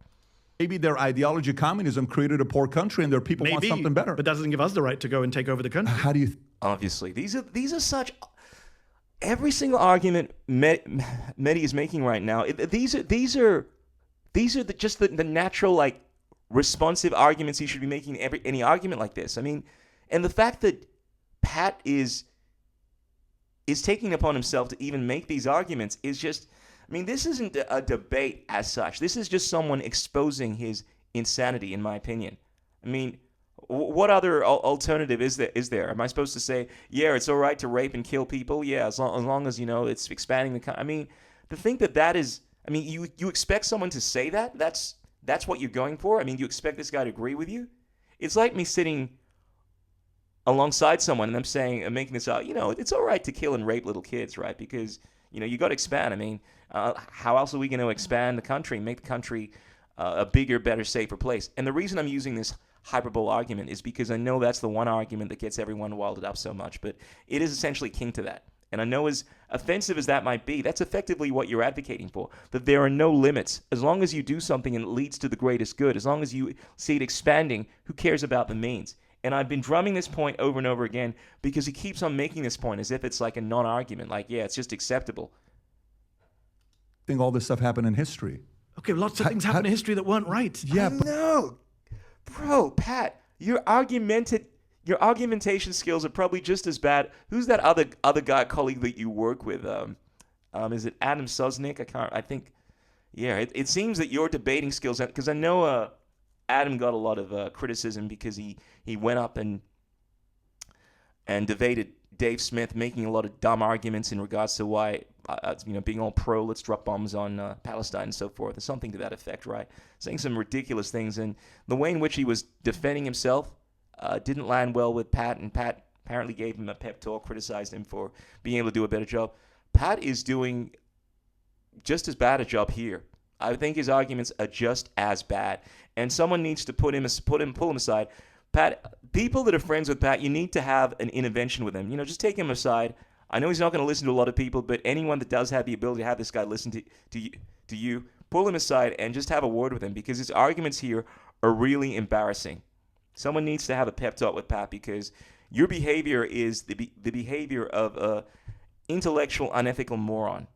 Maybe their ideology, communism, created a poor country and their people want something better. But that doesn't give us the right to go and take over the country. How do you... Obviously. These are such... Every single argument Mehdi is making right now, these are just the natural, responsive arguments he should be making in any argument like this. I mean, and the fact that Pat is taking upon himself to even make these arguments is just, I mean, this isn't a debate as such. This is just someone exposing his insanity, in my opinion. I mean, what other alternative is there? Am I supposed to say, yeah, it's all right to rape and kill people? Yeah, as long as, it's expanding the... I mean, to think that is... I mean, you expect someone to say that? That's what you're going for? I mean, you expect this guy to agree with you? It's like me sitting alongside someone and I'm saying, making this out, it's all right to kill and rape little kids, right? Because, you got to expand. I mean, how else are we going to expand the country, make the country a bigger, better, safer place? And the reason I'm using this hyperbole argument is because I know that's the one argument that gets everyone wilded up so much, but it is essentially king to that. And I know as offensive as that might be, that's effectively what you're advocating for, that there are no limits. As long as you do something and it leads to the greatest good, as long as you see it expanding, who cares about the means? And I've been drumming this point over and over again because he keeps on making this point as if it's like a non-argument, like, yeah, it's just acceptable. I think all this stuff happened in history. Okay, lots of things happened in history that weren't right. Yeah, No, bro, Pat, your argumentation skills are probably just as bad. Who's that other guy, colleague that you work with? Is it Adam Sosnick? It seems that your debating skills, because I know Adam got a lot of criticism because he went up and debated Dave Smith, making a lot of dumb arguments in regards to why, being all pro, let's drop bombs on Palestine and so forth, or something to that effect, right? Saying some ridiculous things. And the way in which he was defending himself didn't land well with Pat, and Pat apparently gave him a pep talk, criticized him for being able to do a better job. Pat is doing just as bad a job here. I think his arguments are just as bad, and someone needs to pull him aside. Pat, people that are friends with Pat, you need to have an intervention with him. Just take him aside. I know he's not going to listen to a lot of people, but anyone that does have the ability to have this guy listen to you, pull him aside and just have a word with him, because his arguments here are really embarrassing. Someone needs to have a pep talk with Pat, because your behavior is the behavior of an intellectual, unethical moron.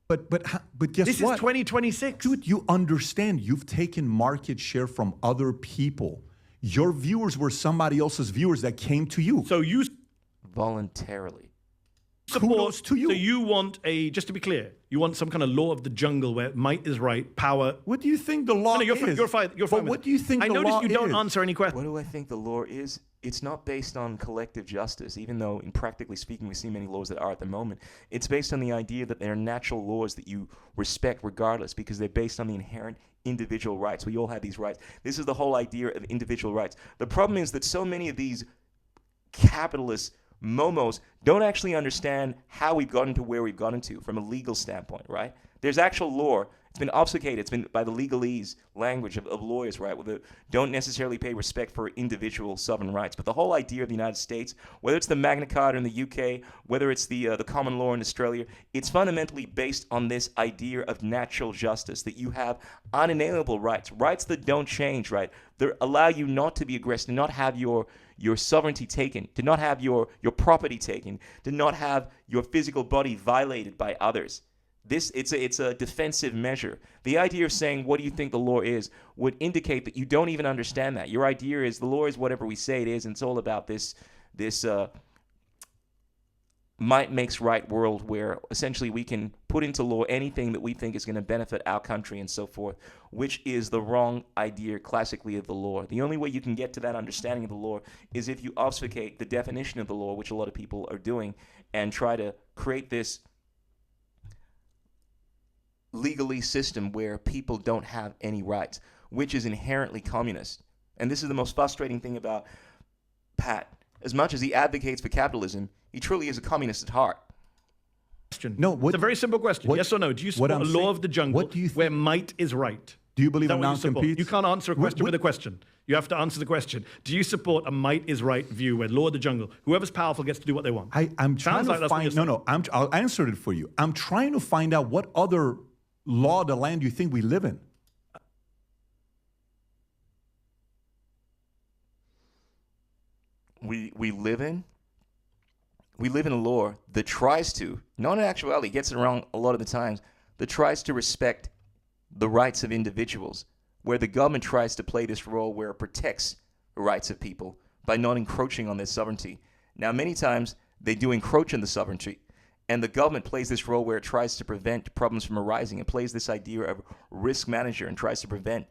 But guess what? This is 2026. Dude, you understand. You've taken market share from other people. Your viewers were somebody else's viewers that came to you. So you voluntarily. Kudos to you. So you want just to be clear, you want some kind of law of the jungle where might is right, power. What do you think the law you're is? You're fine. But what do you think the law is? I noticed you don't answer any questions. What do I think the law is? It's not based on collective justice, even though, in practically speaking, we see many laws that are at the moment. It's based on the idea that there are natural laws that you respect regardless, because they're based on the inherent individual rights. We all have these rights. This is the whole idea of individual rights. The problem is that so many of these capitalist momos don't actually understand how we've gotten to where we've gotten to from a legal standpoint, right? There's actual law. It's been obfuscated. It's been by the legalese language of lawyers, right? Where they don't necessarily pay respect for individual sovereign rights. But the whole idea of the United States, whether it's the Magna Carta in the UK, whether it's the common law in Australia, it's fundamentally based on this idea of natural justice, that you have unalienable rights, rights that don't change, right? They allow you not to be aggressive, to not have your sovereignty taken, to not have your property taken, to not have your physical body violated by others. It's a defensive measure. The idea of saying, what do you think the law is, would indicate that you don't even understand that. Your idea is the law is whatever we say it is, and it's all about this might makes right world where essentially we can put into law anything that we think is going to benefit our country and so forth, which is the wrong idea classically of the law. The only way you can get to that understanding of the law is if you obfuscate the definition of the law, which a lot of people are doing, and try to create this legalese system where people don't have any rights, which is inherently communist. And this is the most frustrating thing about Pat. As much as he advocates for capitalism, he truly is a communist at heart. No, it's a very simple question. Yes or no? Do you support a law of the jungle where might is right? Do you believe in non-compete? You can't answer a question with a question. You have to answer the question. Do you support a might is right view where law of the jungle, whoever's powerful gets to do what they want? I'm trying to find. I'll answer it for you. I'm trying to find out what other law of the land you think we live in. We live in a law that tries to, not in actuality, gets it wrong a lot of the times, that tries to respect the rights of individuals, where the government tries to play this role where it protects the rights of people by not encroaching on their sovereignty. Now, many times they do encroach on the sovereignty, and the government plays this role where it tries to prevent problems from arising. It plays this idea of risk manager and tries to prevent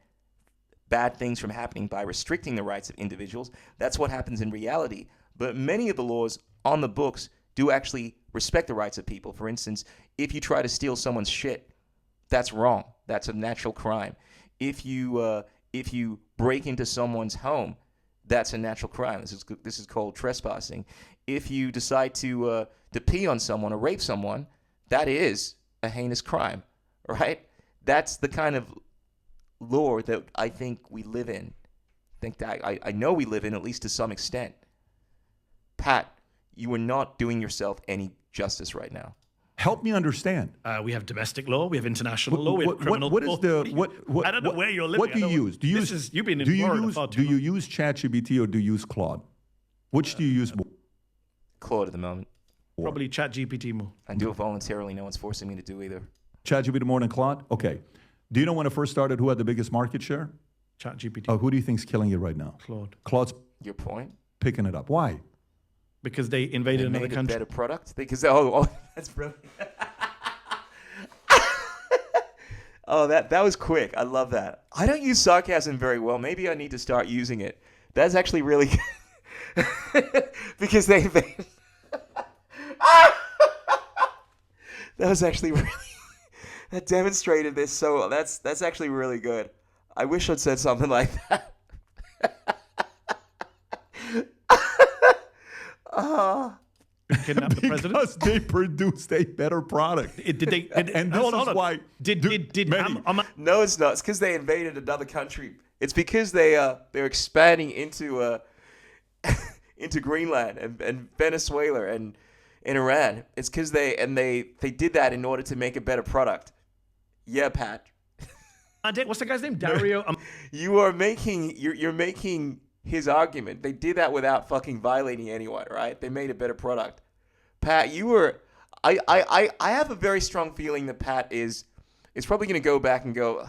bad things from happening by restricting the rights of individuals. That's what happens in reality. But many of the laws on the books do actually respect the rights of people. For instance, if you try to steal someone's shit, that's wrong. That's a natural crime. If you break into someone's home, that's a natural crime. This is called trespassing. If you decide to pee on someone or rape someone, that is a heinous crime, right? That's the kind of law that I think we live in think that I know we live in, at least to some extent. Pat, you are not doing yourself any justice right now. Help me understand. We have domestic law, we have international law, we have criminal law. I don't know where you're living. What do you use? You've been in Florida far too long. Do you use ChatGPT or do you use Claude? Which do you use more? Claude at the moment. Probably ChatGPT more. I do it voluntarily. No one's forcing me to do either. ChatGPT more than Claude? Okay. Do you know when it first started who had the biggest market share? ChatGPT. Oh, who do you think's killing it right now? Claude. Claude's Your point? picking it up. Why? Because they invaded another country. A better product? Because that's brilliant. Oh, that was quick. I love that. I don't use sarcasm very well. Maybe I need to start using it. That's actually really good. Because they that was actually really that demonstrated this. So that's actually really good. I wish I'd said something like that. Kidnap the president? Because they produced a better product. No, it's not. It's because they invaded another country. It's because they're expanding into into Greenland and Venezuela and Iran. It's because they did that in order to make a better product. Yeah, Pat. What's the guy's name? Dario. You're making his argument. They did that without fucking violating anyone, right? They made a better product. Pat, I have a very strong feeling that Pat is probably going to go back and go,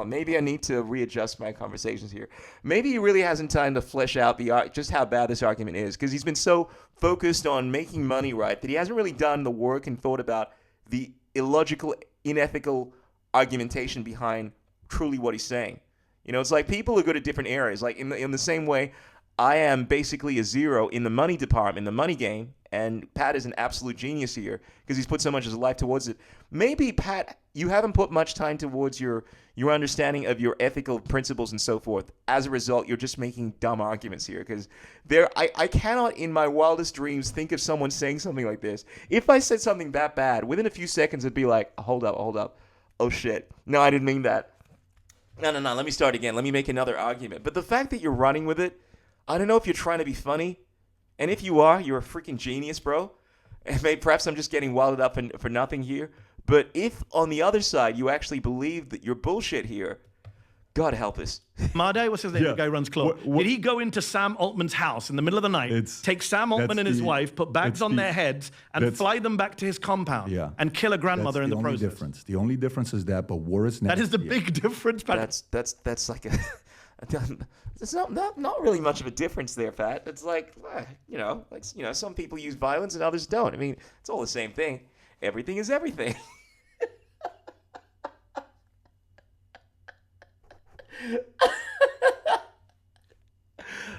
maybe I need to readjust my conversations here. Maybe he really hasn't time to flesh out just how bad this argument is, because he's been so focused on making money, right, that he hasn't really done the work and thought about the illogical, unethical argumentation behind truly what he's saying. You know, it's like people are good at different areas. Like in the same way, I am basically a zero in the money department, in the money game, and Pat is an absolute genius here because he's put so much of his life towards it. Maybe, Pat, you haven't put much time towards your understanding of your ethical principles and so forth. As a result, you're just making dumb arguments here because I cannot in my wildest dreams think of someone saying something like this. If I said something that bad, within a few seconds it'd be like, hold up. Oh shit. No, I didn't mean that. No, let me start again. Let me make another argument. But the fact that you're running with it, I don't know if you're trying to be funny. And if you are, you're a freaking genius, bro. And maybe perhaps I'm just getting wilded up for nothing here. But if on the other side you actually believe that you're bullshit here, God help us. Mehdi, what's his name? The guy who runs Claude. Did he go into Sam Altman's house in the middle of the night, take Sam Altman and his wife, put bags on their heads, and fly them back to his compound and kill a grandmother in the process? The only difference is that, but war is never. That is the big difference, Pat. That's like a. It's not really much of a difference there, Pat. It's like, some people use violence and others don't. I mean, it's all the same thing. Everything is everything.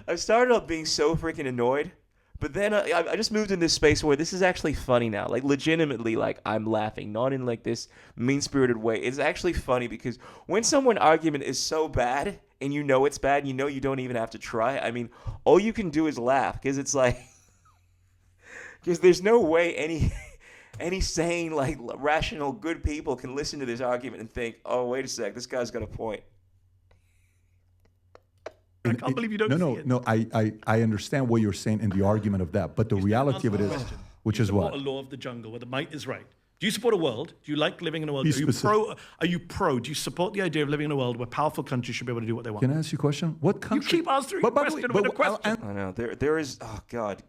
I started off being so freaking annoyed, but then I just moved in this space where this is actually funny now. Like, legitimately, like, I'm laughing, not in like this mean-spirited way. It's actually funny because when someone's argument is so bad and you know it's bad, you know you don't even have to try. I mean, all you can do is laugh because it's like, because there's no way any sane, like, rational, good people can listen to this argument and think, oh, wait a sec, this guy's got a point. I can't believe you don't see it. No, I understand what you're saying in the argument of that, but the reality of it is, which is what? A law of the jungle where the might is right. Do you support a world? Do you like living in a world? Are you pro? Do you support the idea of living in a world where powerful countries should be able to do what they want? Can I ask you a question? What country? You keep answering question with a question. I know. There is, oh, God.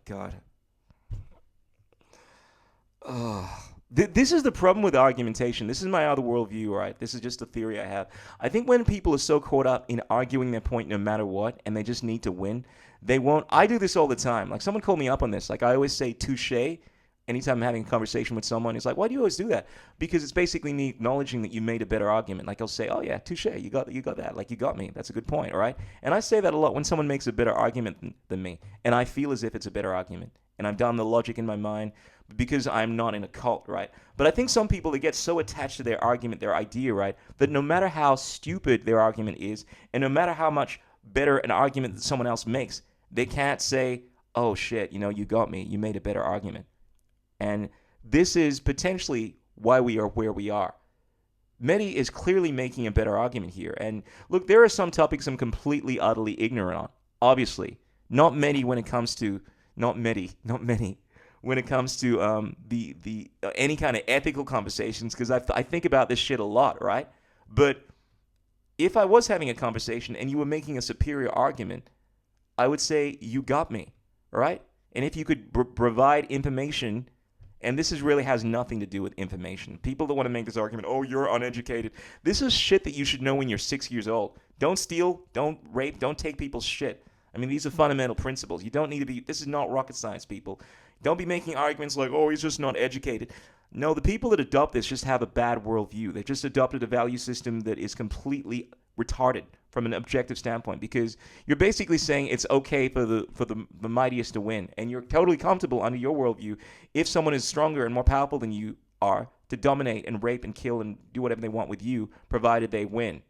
This is the problem with argumentation. This is my other worldview, right? This is just a theory I have. I think when people are so caught up in arguing their point no matter what, and they just need to win, they won't. I do this all the time. Like, someone called me up on this. Like, I always say touche anytime I'm having a conversation with someone. It's like, why do you always do that? Because it's basically me acknowledging that you made a better argument. Like, I'll say, oh yeah, touche, you got that. Like, you got me. That's a good point, all right? And I say that a lot when someone makes a better argument than me, and I feel as if it's a better argument. And I've done the logic in my mind because I'm not in a cult, right? But I think some people, they get so attached to their argument, their idea, right, that no matter how stupid their argument is, and no matter how much better an argument that someone else makes, they can't say, oh shit, you got me, you made a better argument. And this is potentially why we are where we are. Mehdi is clearly making a better argument here. And look, there are some topics I'm completely, utterly ignorant on. Obviously, not Mehdi when it comes to when it comes to the any kind of ethical conversations, because I think about this shit a lot, right? But if I was having a conversation and you were making a superior argument, I would say you got me, right? And if you could provide information. And this really has nothing to do with information. People that want to make this argument, oh, you're uneducated. This is shit that you should know when you're 6 years old. Don't steal, don't rape, don't take people's shit. I mean, these are fundamental principles. You don't need to be, this is not rocket science, people. Don't be making arguments like, oh, he's just not educated. No, the people that adopt this just have a bad worldview. They've just adopted a value system that is completely retarded from an objective standpoint, because you're basically saying it's okay for the mightiest to win, and you're totally comfortable under your worldview if someone is stronger and more powerful than you are to dominate and rape and kill and do whatever they want with you, provided they win.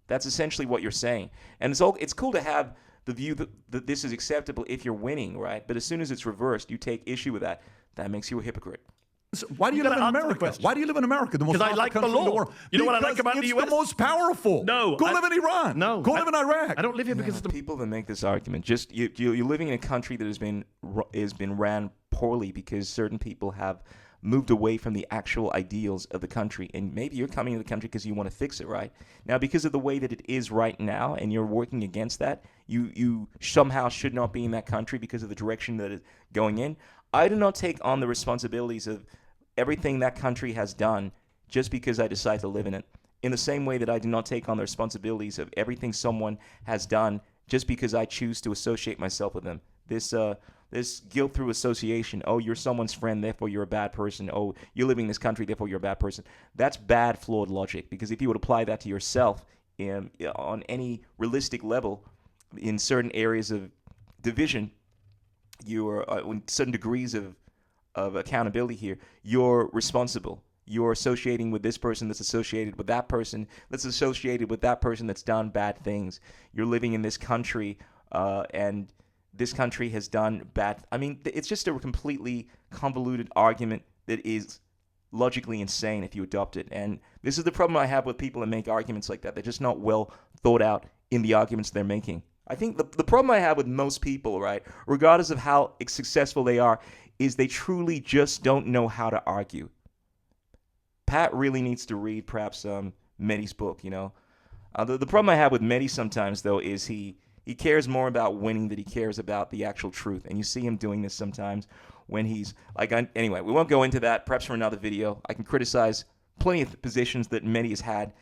That's essentially what you're saying. And it's cool to have the view that this is acceptable if you're winning, right? But as soon as it's reversed, you take issue with that. That makes you a hypocrite. So why do you live in America? Why do you live in America? The most powerful like country in the world. You know what I like about the US? It's the most powerful. No. Go live in Iran. No. Go live in Iraq. I don't live here because of the people that make this argument. Just you're living in a country that has been ran poorly because certain people have moved away from the actual ideals of the country. And maybe you're coming to the country because you want to fix it, right? Now, because of the way that it is right now and you're working against that, you somehow should not be in that country because of the direction that it's going in. I do not take on the responsibilities of everything that country has done just because I decide to live in it. In the same way that I do not take on the responsibilities of everything someone has done just because I choose to associate myself with them. This guilt through association. Oh, you're someone's friend, therefore you're a bad person. Oh, you're living in this country, therefore you're a bad person. That's bad, flawed logic, because if you would apply that to yourself on any realistic level in certain areas of division, you are in certain degrees of accountability here, you're responsible. You're associating with this person that's associated with that person that's associated with that person that's done bad things. You're living in this country, and this country has done bad. I mean, it's just a completely convoluted argument that is logically insane if you adopt it. And this is the problem I have with people that make arguments like that. They're just not well thought out in the arguments they're making. I think the problem I have with most people, right, regardless of how successful they are, is they truly just don't know how to argue. Pat really needs to read perhaps Mehdi's book, you know. The problem I have with Mehdi sometimes, though, is he cares more about winning than he cares about the actual truth. And you see him doing this sometimes when he's like, anyway, we won't go into that, perhaps for another video. I can criticize plenty of positions that Mehdi has had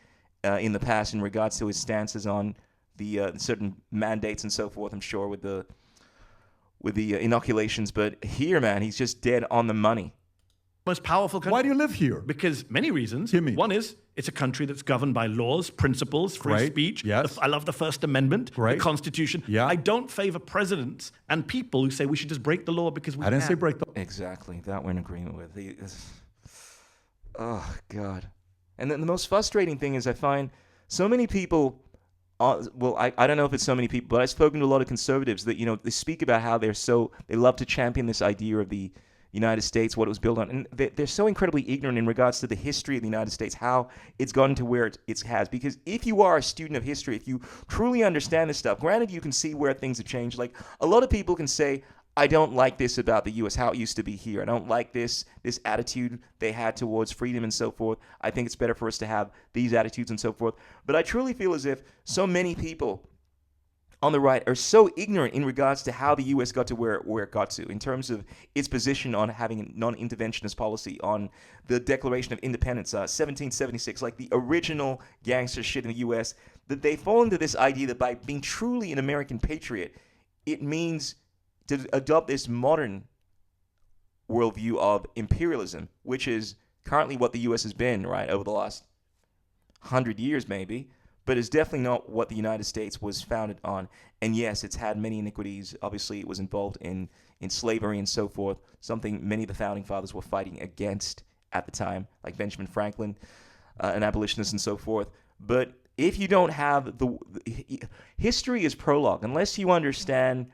in the past in regards to his stances on the certain mandates and so forth, I'm sure, with the inoculations. But here, man, he's just dead on the money. Most powerful country. Why do you live here? Because many reasons. Hear me. One is it's a country that's governed by laws, principles, free Right. speech. Yes. I love the First Amendment, Right. the Constitution. Yeah. I don't favor presidents and people who say we should just break the law because we I didn't can. say break the law. Exactly. That we're in agreement with. Oh, God. And then the most frustrating thing is I find so many people, I don't know if it's so many people, but I've spoken to a lot of conservatives that, you know, they speak about how they love to champion this idea of the United States, what it was built on. And they're so incredibly ignorant in regards to the history of the United States, how it's gotten to where it has. Because if you are a student of history, if you truly understand this stuff, granted you can see where things have changed. Like a lot of people can say, I don't like this about the U.S., how it used to be here. I don't like this attitude they had towards freedom and so forth. I think it's better for us to have these attitudes and so forth. But I truly feel as if so many people on the right are so ignorant in regards to how the U.S. got to where it got to in terms of its position on having a non-interventionist policy, on the Declaration of Independence, 1776, like the original gangster shit in the U.S., that they fall into this idea that by being truly an American patriot, it means to adopt this modern worldview of imperialism, which is currently what the U.S. has been, right, over the last 100 years maybe, but is definitely not what the United States was founded on. And yes, it's had many iniquities. Obviously, it was involved in slavery and so forth, something many of the founding fathers were fighting against at the time, like Benjamin Franklin, an abolitionist and so forth. But if you don't have history is prologue, unless you understand,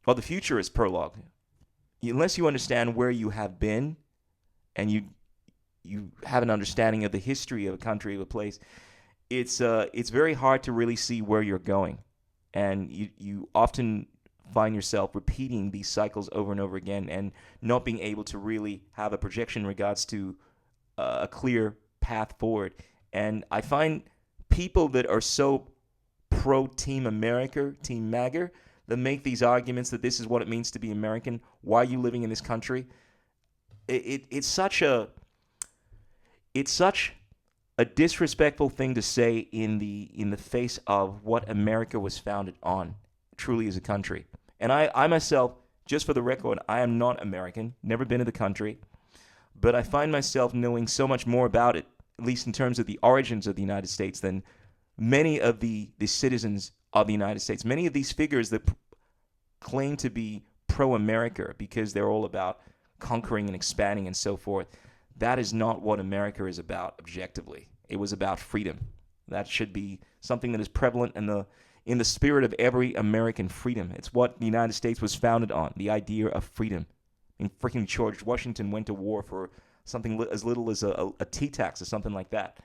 well, the future is prologue. Unless you understand where you have been and you you have an understanding of the history of a country, of a place, it's very hard to really see where you're going, and you often find yourself repeating these cycles over and over again, and not being able to really have a projection in regards to a clear path forward. And I find people that are so pro Team America, Team MAGA, that make these arguments that this is what it means to be American. Why are you living in this country? It's such a disrespectful thing to say in the face of what America was founded on, truly as a country. And I myself, just for the record, I am not American, never been to the country, but I find myself knowing so much more about it, at least in terms of the origins of the United States, than many of the citizens of the United States. Many of these figures that claim to be pro-America because they're all about conquering and expanding and so forth, that is not what America is about objectively. It was about freedom. That should be something that is prevalent in the spirit of every American freedom. It's what the United States was founded on, the idea of freedom. I mean, freaking George Washington went to war for something as little as a tea tax or something like that.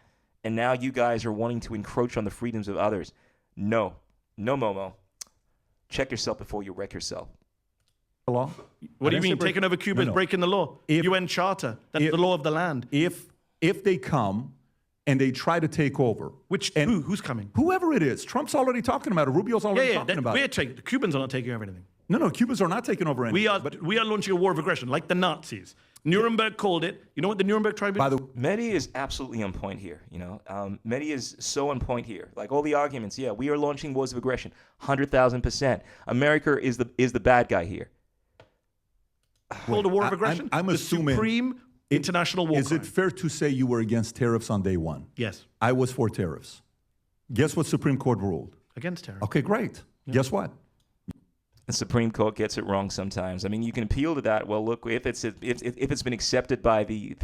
And now you guys are wanting to encroach on the freedoms of others. No, Momo. Check yourself before you wreck yourself. Law. What do you mean? Taking over Cuba is breaking the law. UN Charter. That's the law of the land. If they come and they try to take over. Who's coming? Whoever it is. Trump's already talking about it. Rubio's already talking about it. The Cubans are not taking over anything. No, Cubans are not taking over anything. We are launching a war of aggression, like the Nazis. Nuremberg called it. You know what the Nuremberg Tribunal... Mehdi is absolutely on point here, you know. Mehdi is so on point here. Like all the arguments, we are launching wars of aggression, 100,000%. America is the bad guy here. Called a war of aggression? I'm assuming... Supreme international war crime. Is it fair to say you were against tariffs on day one? Yes. I was for tariffs. Guess what Supreme Court ruled? Against tariffs. Okay, great. Yeah. Guess what? The Supreme Court gets it wrong sometimes. I mean, you can appeal to that. Well, look, if it's been accepted by the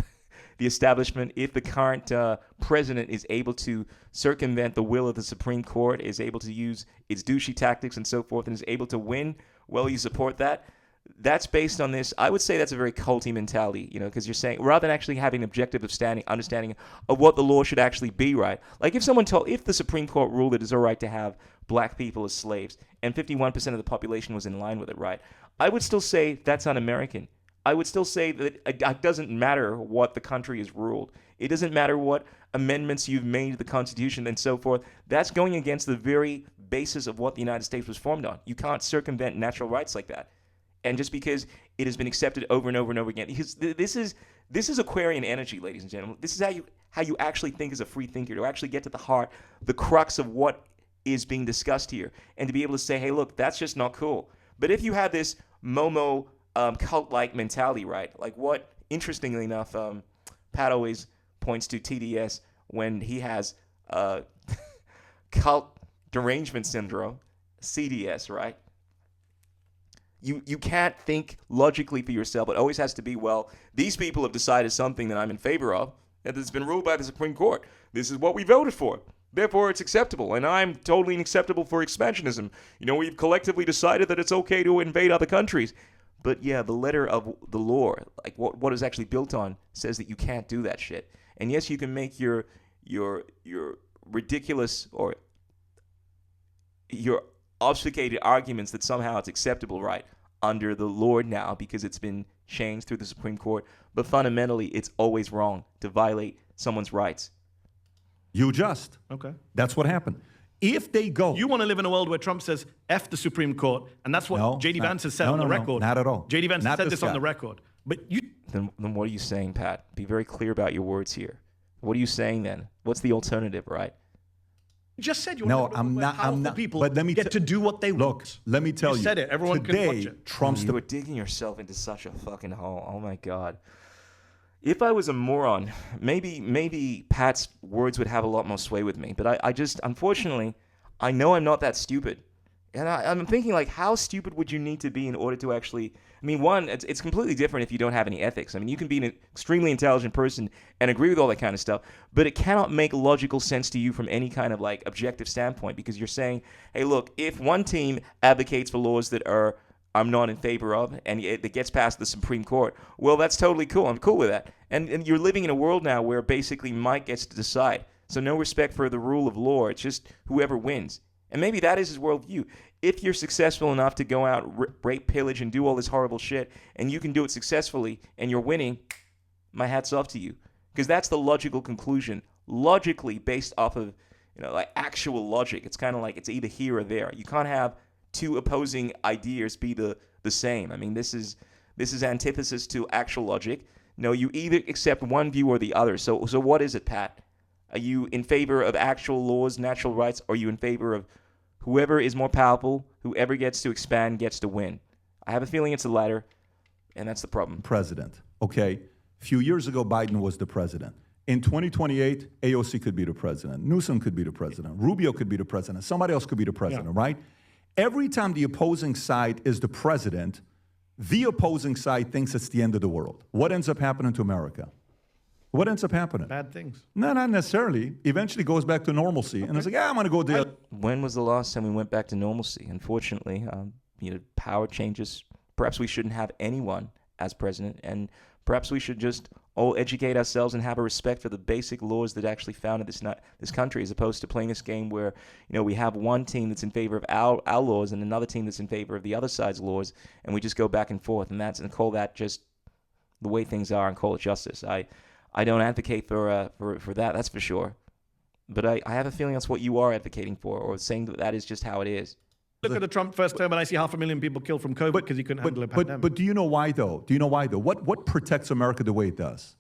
establishment, if the current president is able to circumvent the will of the Supreme Court, is able to use its douchey tactics and so forth, and is able to win, well, you support that. That's based on this. I would say that's a very culty mentality, you know, because you're saying rather than actually having an objective understanding of what the law should actually be, right? Like if the Supreme Court ruled it is all right to have black people as slaves, and 51% of the population was in line with it, right? I would still say that's un-American. I would still say that it doesn't matter what the country has ruled. It doesn't matter what amendments you've made to the Constitution and so forth. That's going against the very basis of what the United States was formed on. You can't circumvent natural rights like that. And just because it has been accepted over and over and over again, because this is Aquarian energy, ladies and gentlemen. This is how you actually think as a free thinker, to actually get to the heart, the crux of what is being discussed here, and to be able to say, hey, look, that's just not cool. But if you have this Momo cult-like mentality, right? Like what, interestingly enough, Pat always points to TDS when he has cult derangement syndrome, CDS, right? You can't think logically for yourself. It always has to be, well, these people have decided something that I'm in favor of, and it's been ruled by the Supreme Court. This is what we voted for. Therefore, it's acceptable, and I'm totally unacceptable for expansionism. You know, we've collectively decided that it's okay to invade other countries. But yeah, the letter of the law, like what is actually built on, says that you can't do that shit. And yes, you can make your ridiculous or your obfuscated arguments that somehow it's acceptable, right, under the law now because it's been changed through the Supreme Court. But fundamentally, it's always wrong to violate someone's rights. Okay. That's what happened. If they go... You want to live in a world where Trump says, F the Supreme Court, and that's what J.D. Vance has said on the record. Not at all. J.D. Vance has said this on the record. But you... Then what are you saying, Pat? Be very clear about your words here. What are you saying then? What's the alternative, right? You just said you want I'm not. People but let me get to do what they want. Look, let me tell you. You said it. Everyone today, can watch it. Trump's you were digging yourself into such a fucking hole. Oh, my God. If I was a moron, maybe Pat's words would have a lot more sway with me. But I just, unfortunately, I know I'm not that stupid. And I'm thinking, like, how stupid would you need to be in order to actually... I mean, one, it's completely different if you don't have any ethics. I mean, you can be an extremely intelligent person and agree with all that kind of stuff, but it cannot make logical sense to you from any kind of, like, objective standpoint, because you're saying, hey, look, if one team advocates for laws that are I'm not in favor of, and it gets past the Supreme Court, well, that's totally cool. I'm cool with that. And you're living in a world now where basically Mike gets to decide. So no respect for the rule of law. It's just whoever wins. And maybe that is his worldview. If you're successful enough to go out, rape, pillage, and do all this horrible shit, and you can do it successfully, and you're winning, my hat's off to you. Because that's the logical conclusion. Logically, based off of, like actual logic. It's kind of like it's either here or there. You can't have two opposing ideas be the same. I mean, this is antithesis to actual logic. No, you either accept one view or the other. So what is it, Pat? Are you in favor of actual laws, natural rights, or are you in favor of whoever is more powerful, whoever gets to expand gets to win? I have a feeling it's the latter, and that's the problem. President, okay? A few years ago, Biden was the president. In 2028, AOC could be the president. Newsom could be the president. Rubio could be the president. Somebody else could be the president, right? Every time the opposing side is the president, the opposing side thinks it's the end of the world. What ends up happening to America? What ends up happening? Bad things. No, not necessarily. Eventually goes back to normalcy. And it's like, I'm going to go there. When was the last time we went back to normalcy? Unfortunately, power changes. Perhaps we shouldn't have anyone as president, and perhaps we should just all educate ourselves and have a respect for the basic laws that actually founded this country, as opposed to playing this game where we have one team that's in favor of our laws and another team that's in favor of the other side's laws, and we just go back and forth, and call that just the way things are and call it justice. I don't advocate for that, that's for sure. But I have a feeling that's what you are advocating for, or saying that is just how it is. Look at the Trump first term, and I see 500,000 people killed from COVID because he couldn't handle a pandemic. But do you know why, though? What protects America the way it does?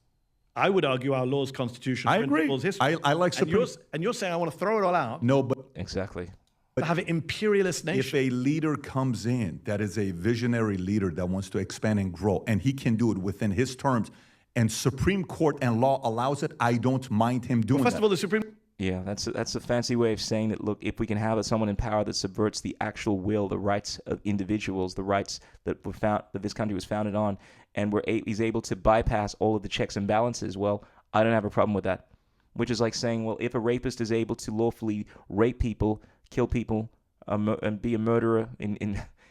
I would argue our laws, constitution, I agree. history. I like Supreme. And you're saying I want to throw it all out. No, but exactly. But have an imperialist nation. If a leader comes in that is a visionary leader that wants to expand and grow, and he can do it within his terms, and Supreme Court and law allows it, I don't mind him doing First of all, the Supreme. Yeah, that's a fancy way of saying that, look, if we can have someone in power that subverts the actual will, the rights of individuals, the rights that this country was founded on, and he's able to bypass all of the checks and balances, well, I don't have a problem with that. Which is like saying, well, if a rapist is able to lawfully rape people, kill people, and be a murderer,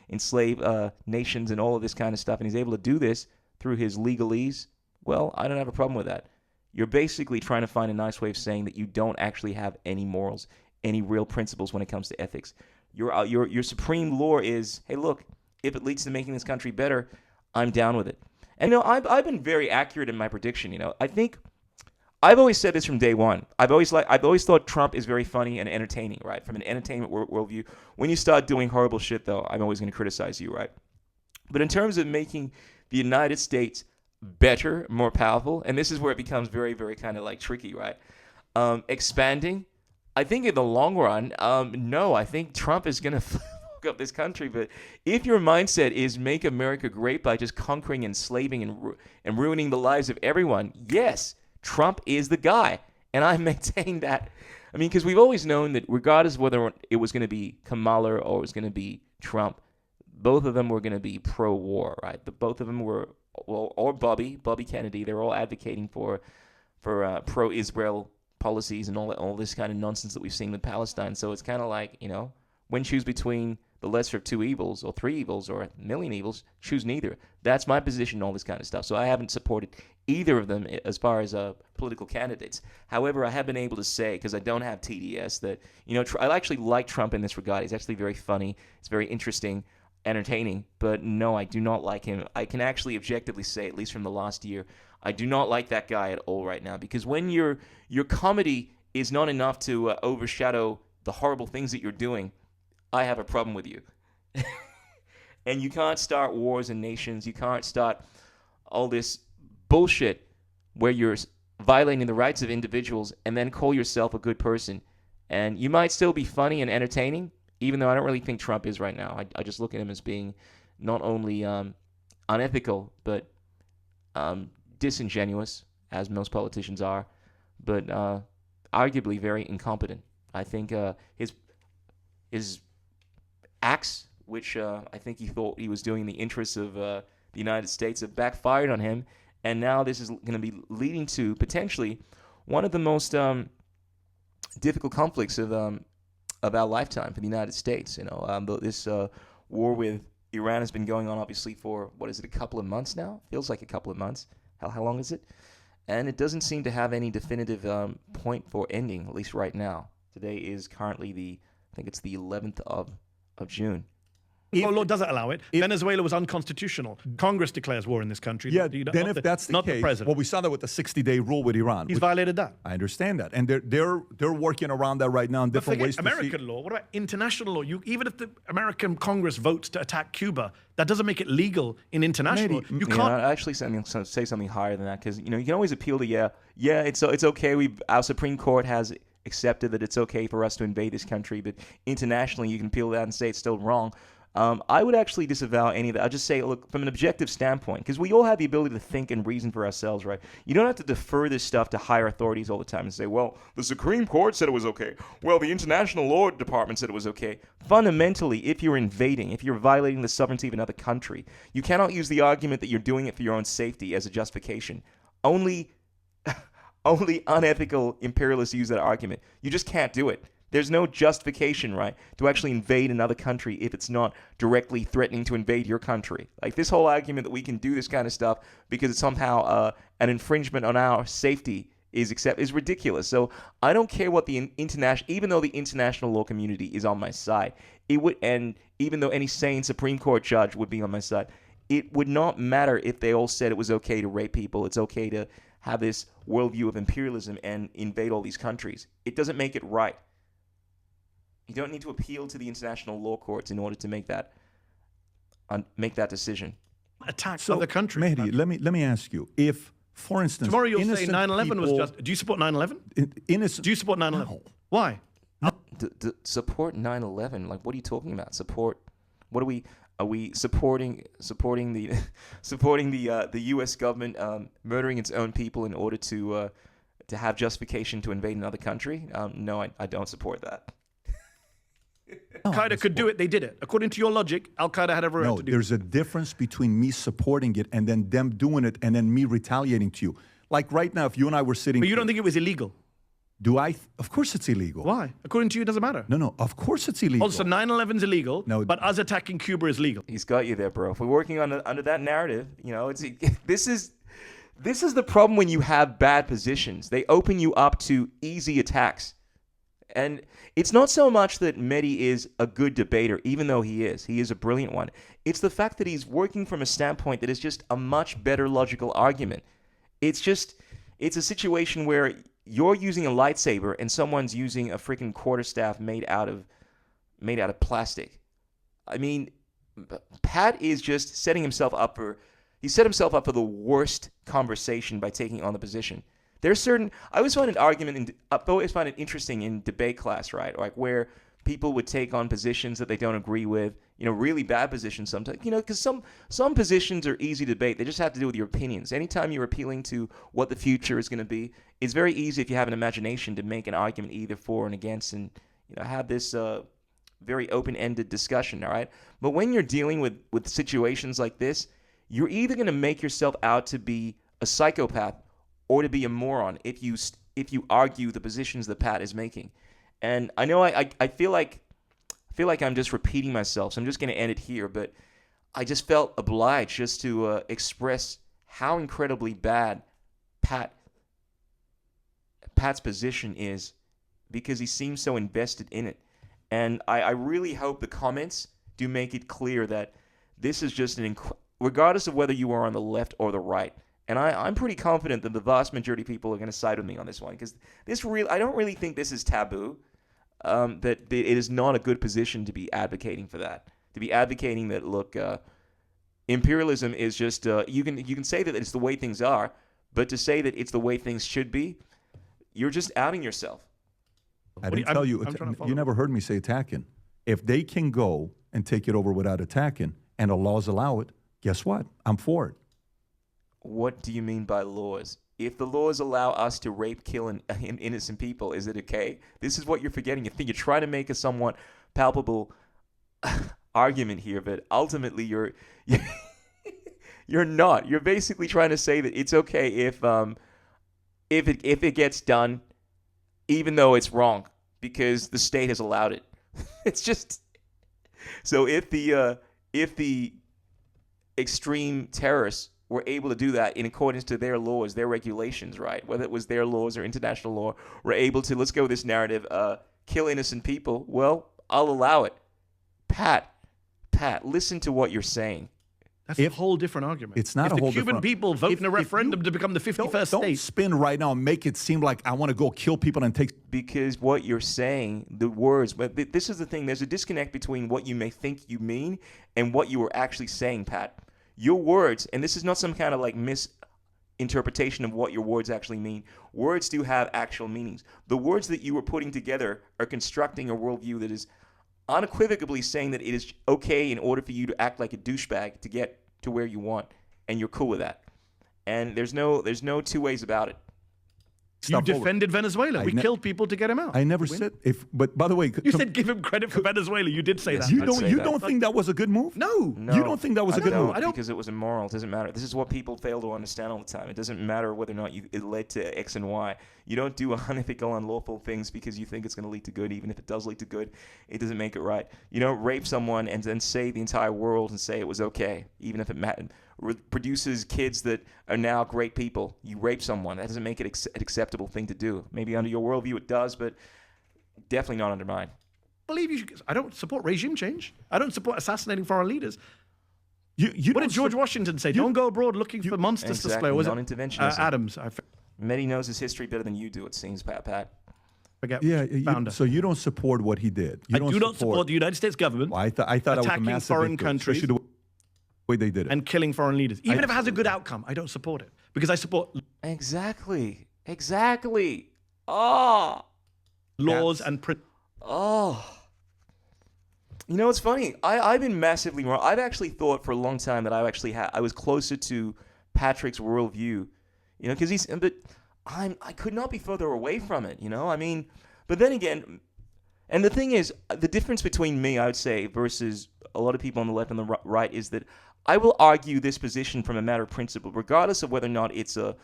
enslave nations and all of this kind of stuff, and he's able to do this through his legalese, well, I don't have a problem with that. You're basically trying to find a nice way of saying that you don't actually have any morals, any real principles when it comes to ethics. Your supreme law is, hey, look, if it leads to making this country better, I'm down with it. And I've been very accurate in my prediction. I think I've always said this from day one. I've always thought Trump is very funny and entertaining, right? From an entertainment worldview. When you start doing horrible shit, though, I'm always going to criticize you, right? But in terms of making the United States better, more powerful, and this is where it becomes very, very kind of like tricky, right? Expanding, I think in the long run, no, I think Trump is going to fuck up this country. But if your mindset is make America great by just conquering, enslaving, and ruining the lives of everyone, yes, Trump is the guy. And I maintain that. I mean, because we've always known that regardless of whether it was going to be Kamala or it was going to be Trump, both of them were going to be pro-war, right? Both of them were, or Bobby Kennedy, they're all advocating for pro-Israel policies and all this kind of nonsense that we've seen with Palestine. So it's kind of like, when choose between the lesser of two evils or three evils or a million evils, choose neither. That's my position on all this kind of stuff. So I haven't supported either of them as far as political candidates. However, I have been able to say, because I don't have TDS, that, I actually like Trump in this regard. He's actually very funny. It's very interesting, entertaining, but no, I do not like him. I can actually objectively say, at least from the last year, I do not like that guy at all right now, because when your comedy is not enough to overshadow the horrible things that you're doing, I have a problem with you. And you can't start wars in nations. You can't start all this bullshit where you're violating the rights of individuals and then call yourself a good person. And you might still be funny and entertaining, even though I don't really think Trump is right now. I just look at him as being not only unethical, but disingenuous, as most politicians are, but arguably very incompetent. I think his acts, which I think he thought he was doing in the interests of the United States, have backfired on him, and now this is going to be leading to potentially one of the most difficult conflicts of our lifetime for the United States. This war with Iran has been going on, obviously, for, what is it, a couple of months now? Feels like a couple of months. How long is it? And it doesn't seem to have any definitive point for ending, at least right now. Today is currently I think it's the 11th of June. Law doesn't allow it. Venezuela was unconstitutional. Congress declares war in this country. Yeah, then if that's the case, the president. well, we saw that with the 60-day rule with Iran. He's violated that. I understand that, and they're working around that right now in different ways. American law. What about international law? Even if the American Congress votes to attack Cuba, that doesn't make it legal in international law. You can't. I'd actually say something higher than that, because you can always appeal to it's okay. Our Supreme Court has accepted that it's okay for us to invade this country, but internationally you can appeal that and say it's still wrong. I would actually disavow any of that. I'll just say, look, from an objective standpoint, because we all have the ability to think and reason for ourselves, right? You don't have to defer this stuff to higher authorities all the time and say, well, the Supreme Court said it was okay. Well, the International Law Department said it was okay. Fundamentally, if you're invading, if you're violating the sovereignty of another country, you cannot use the argument that you're doing it for your own safety as a justification. Only unethical imperialists use that argument. You just can't do it. There's no justification, right, to actually invade another country if it's not directly threatening to invade your country. Like, this whole argument that we can do this kind of stuff because it's somehow an infringement on our safety is ridiculous. So I don't care what the even though the international law community is on my side, and even though any sane Supreme Court judge would be on my side, it would not matter if they all said it was okay to rape people, it's okay to have this worldview of imperialism and invade all these countries. It doesn't make it right. You don't need to appeal to the international law courts in order to make that decision. Attack other countries. Mehdi, let me ask you: if, for instance, tomorrow you'll say 9/11 was just. Do you support 9/11? Do you support 9/11? No. Why? Support 9/11? Like, what are you talking about? Support? What are we? Are we supporting the the U.S. government murdering its own people in order to have justification to invade another country? No, I don't support that. Al-Qaeda could do it, they did it. According to your logic, Al-Qaeda had every right to do it. No, there's a difference between me supporting it and then them doing it and then me retaliating to you. Like right now, if you and I were sitting... But you don't think it was illegal? Do I? Of course it's illegal. Why? According to you, it doesn't matter. No, of course it's illegal. Oh, so 9/11 is illegal, but us attacking Cuba is legal. He's got you there, bro. If we're working under that narrative, this is the problem when you have bad positions. They open you up to easy attacks. And it's not so much that Mehdi is a good debater, even though he is a brilliant one. It's the fact that he's working from a standpoint that is just a much better logical argument. It's a situation where you're using a lightsaber and someone's using a freaking quarterstaff made out of plastic. I mean, Pat is just setting himself up for the worst conversation by taking on the position. I always find it interesting in debate class, right? Like where people would take on positions that they don't agree with, really bad positions sometimes, because some positions are easy to debate. They just have to do with your opinions. Anytime you're appealing to what the future is going to be, it's very easy if you have an imagination to make an argument either for and against and, have this very open-ended discussion, all right? But when you're dealing with situations like this, you're either going to make yourself out to be a psychopath or to be a moron if you argue the positions that Pat is making. And I know I feel like I'm just repeating myself, so I'm just going to end it here, but I just felt obliged just to express how incredibly bad Pat's position is because he seems so invested in it. And I really hope the comments do make it clear that this is just regardless of whether you are on the left or the right. And I'm pretty confident that the vast majority of people are going to side with me on this one because I don't really think this is taboo. That it is not a good position to be advocating for that. To be advocating that, look, imperialism is just you can say that it's the way things are, but to say that it's the way things should be, you're just outing yourself. I didn't tell you. You never heard me say attacking. If they can go and take it over without attacking, and the laws allow it, guess what? I'm for it. What do you mean by laws? If the laws allow us to rape, kill, and innocent people, is it okay? This is what you're forgetting. You're trying to make a somewhat palpable argument here, but ultimately you're not. You're basically trying to say that it's okay if it gets done, even though it's wrong, because the state has allowed it. It's just so if the extreme terrorists were able to do that in accordance to their laws, their regulations, right? Whether it was their laws or international law, were able to, let's go with this narrative, kill innocent people. Well, I'll allow it. Pat, listen to what you're saying. That's a whole different argument. It's not a whole different. If the Cuban people vote in a referendum to become the 51st state. Don't spin right now and make it seem like I want to go kill people and take. Because what you're saying, the words, but this is the thing. There's a disconnect between what you may think you mean and what you were actually saying, Pat. Your words, and this is not some kind of like misinterpretation of what your words actually mean. Words do have actual meanings. The words that you were putting together are constructing a worldview that is unequivocally saying that it is okay in order for you to act like a douchebag to get to where you want, and you're cool with that. And there's no two ways about it. You defended Venezuela. We killed people to get him out. I never said but by the way, you said give him credit for Venezuela. You did say that. You don't think that was a good move? No. You don't think that was a good move? I don't, because it was immoral. It doesn't matter. This is what people fail to understand all the time. It doesn't matter whether or not it led to X and Y. You don't do unethical, unlawful things because you think it's going to lead to good. Even if it does lead to good, it doesn't make it right. You don't rape someone and then save the entire world and say it was okay, even if it produces kids that are now great people. You rape someone. That doesn't make it an acceptable thing to do. Maybe under your worldview it does, but definitely not under mine. I don't support regime change. I don't support assassinating foreign leaders. What did George Washington say? Don't go abroad looking for monsters to slay. Was non-interventionism. Adams. Mehdi knows his history better than you do, it seems, Pat. So you don't support what he did. I do not support the United States government. Well, I thought that was a massive foreign victory, countries, especially the way they did it, and killing foreign leaders. Even if it has a good outcome, I don't support it because I support exactly. Laws and principles. You know, it's funny. I've been massively wrong. I've actually thought for a long time that I was closer to Patrick's worldview. You know, because I could not be further away from it. You know, I mean, but then again, and the thing is, the difference between me, I would say, versus a lot of people on the left and the right is that I will argue this position from a matter of principle, regardless of whether or not it's a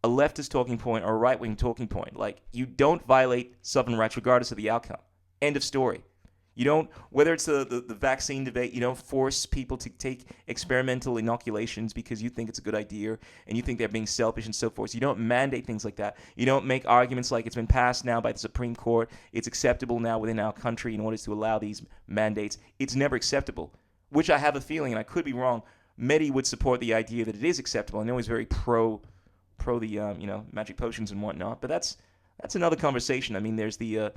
leftist talking point or a right-wing talking point. Like, you don't violate sovereign rights regardless of the outcome. End of story. You don't, whether it's the vaccine debate, you don't force people to take experimental inoculations because you think it's a good idea and you think they're being selfish and so forth. You don't mandate things like that. You don't make arguments like it's been passed now by the Supreme Court. It's acceptable now within our country in order to allow these mandates. It's never acceptable, which I have a feeling, and I could be wrong, Mehdi would support the idea that it is acceptable. I know he's very pro the magic potions and whatnot, but that's another conversation. I mean, there's the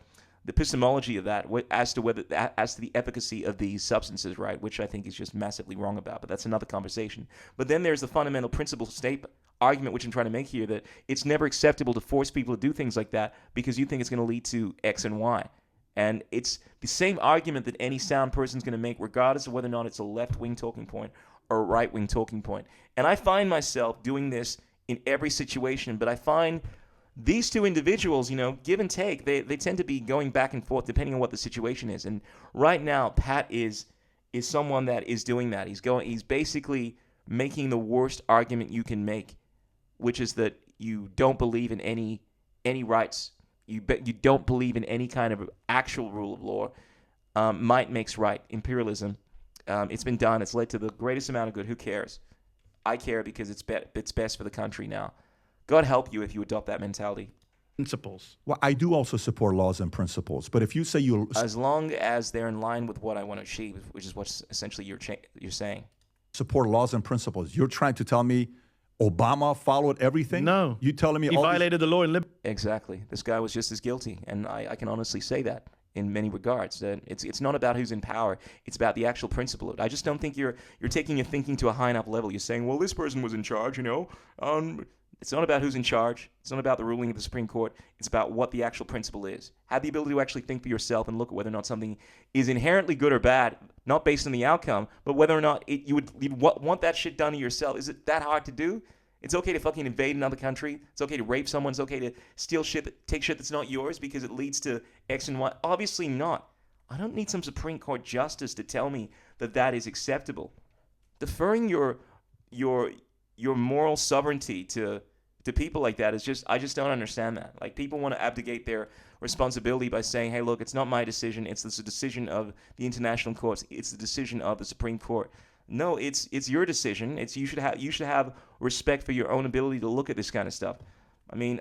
epistemology of that as to the efficacy of these substances, right? Which I think is just massively wrong about, but that's another conversation. But then there's the fundamental principle statement argument, which I'm trying to make here, that it's never acceptable to force people to do things like that because you think it's going to lead to X and Y. And it's the same argument that any sound person's going to make, regardless of whether or not it's a left-wing talking point or a right-wing talking point. And I find myself doing this in every situation, but I find these two individuals, give and take, they tend to be going back and forth depending on what the situation is. And right now, Pat is someone that is doing that. He's basically making the worst argument you can make, which is that you don't believe in any rights. You don't believe in any kind of actual rule of law. Might makes right. Imperialism. It's been done. It's led to the greatest amount of good. Who cares? I care because it's best for the country now. God help you if you adopt that mentality. Principles. Well, I do also support laws and principles, but if you say you, as long as they're in line with what I want to achieve, which is what essentially you're saying. Support laws and principles. You're trying to tell me Obama followed everything? No. You telling me he violated the law in liberty? Exactly. This guy was just as guilty, and I can honestly say that in many regards. It's not about who's in power. It's about the actual principle. I just don't think you're taking your thinking to a high enough level. You're saying, well, this person was in charge, It's not about who's in charge. It's not about the ruling of the Supreme Court. It's about what the actual principle is. Have the ability to actually think for yourself and look at whether or not something is inherently good or bad, not based on the outcome, but whether or not you'd want that shit done to yourself. Is it that hard to do? It's okay to fucking invade another country. It's okay to rape someone. It's okay to steal shit, take shit that's not yours because it leads to X and Y. Obviously not. I don't need some Supreme Court justice to tell me that is acceptable. Deferring your moral sovereignty to people like that is just, I just don't understand that. Like, people want to abdicate their responsibility by saying, hey, look, it's not my decision. It's the decision of the international courts. It's the decision of the Supreme Court. No, it's your decision. You should have respect for your own ability to look at this kind of stuff. I mean,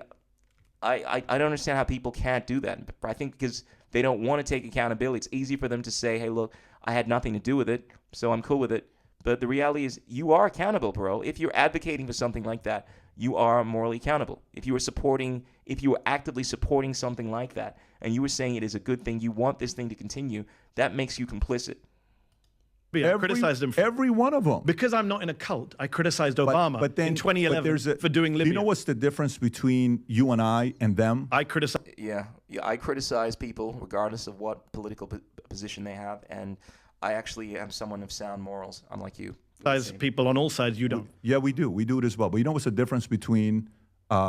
I don't understand how people can't do that. I think because they don't want to take accountability. It's easy for them to say, hey, look, I had nothing to do with it, so I'm cool with it. But the reality is you are accountable, bro. If you're advocating for something like that, you are morally accountable. If you were actively supporting something like that, and you were saying it is a good thing, you want this thing to continue, that makes you complicit. I criticized him every one of them. Because I'm not in a cult, I criticized Obama in 2011 for doing Libya. You know what's the difference between you and I and them? I criticize. Yeah, I criticize people regardless of what political position they have, and I actually am someone of sound morals, unlike you. People on all sides, you don't. Yeah, we do. We do it as well. But you know what's the difference between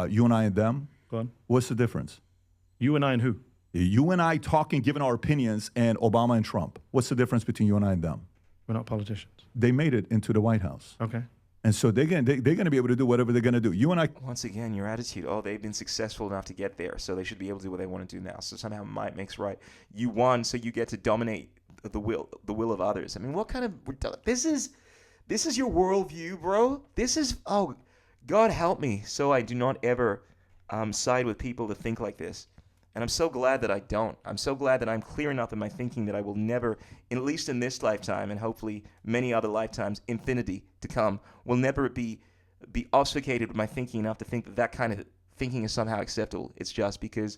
you and I and them? Go on. What's the difference? You and I and who? You and I talking, giving our opinions, and Obama and Trump. What's the difference between you and I and them? We're not politicians. They made it into the White House. Okay. And so they're going to be able to do whatever they're going to do. You and I. Once again, your attitude, they've been successful enough to get there, so they should be able to do what they want to do now. So somehow might makes right. You won, so you get to dominate the will of others. I mean, what kind of this is your worldview, bro? This is God help me, so I do not ever side with people that think like this. And I'm so glad that I don't. I'm so glad that I'm clear enough in my thinking that I will never, at least in this lifetime, and hopefully many other lifetimes, infinity to come, will never be obfuscated with my thinking enough to think that kind of thinking is somehow acceptable. It's just because,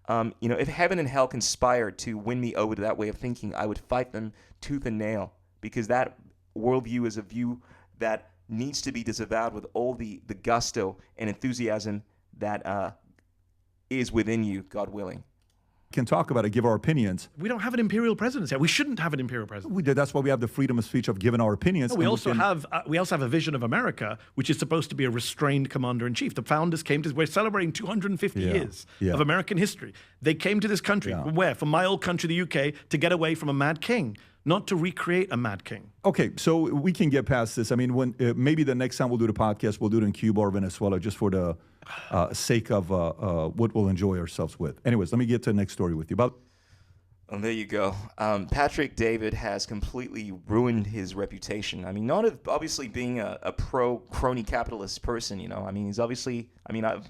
if heaven and hell conspired to win me over to that way of thinking, I would fight them tooth and nail, because that worldview is a view that needs to be disavowed with all the gusto and enthusiasm that is within you, God willing. Can talk about it, give our opinions. We don't have an imperial presidency. We shouldn't have an imperial presidency. We did. That's why we have the freedom of speech of giving our opinions. No, we also have a vision of America, which is supposed to be a restrained commander-in-chief. The founders came to. We're celebrating 250 years of American history. They came to this country, where? From my old country, the UK, to get away from a mad king, not to recreate a mad king. Okay, so we can get past this. I mean, when maybe the next time we'll do the podcast, we'll do it in Cuba or Venezuela, just for the sake of what we'll enjoy ourselves with. Anyways, let me get to the next story with you. There you go. Patrick David has completely ruined his reputation. I mean, not of obviously being a pro-crony capitalist person, you know. I mean, he's obviously,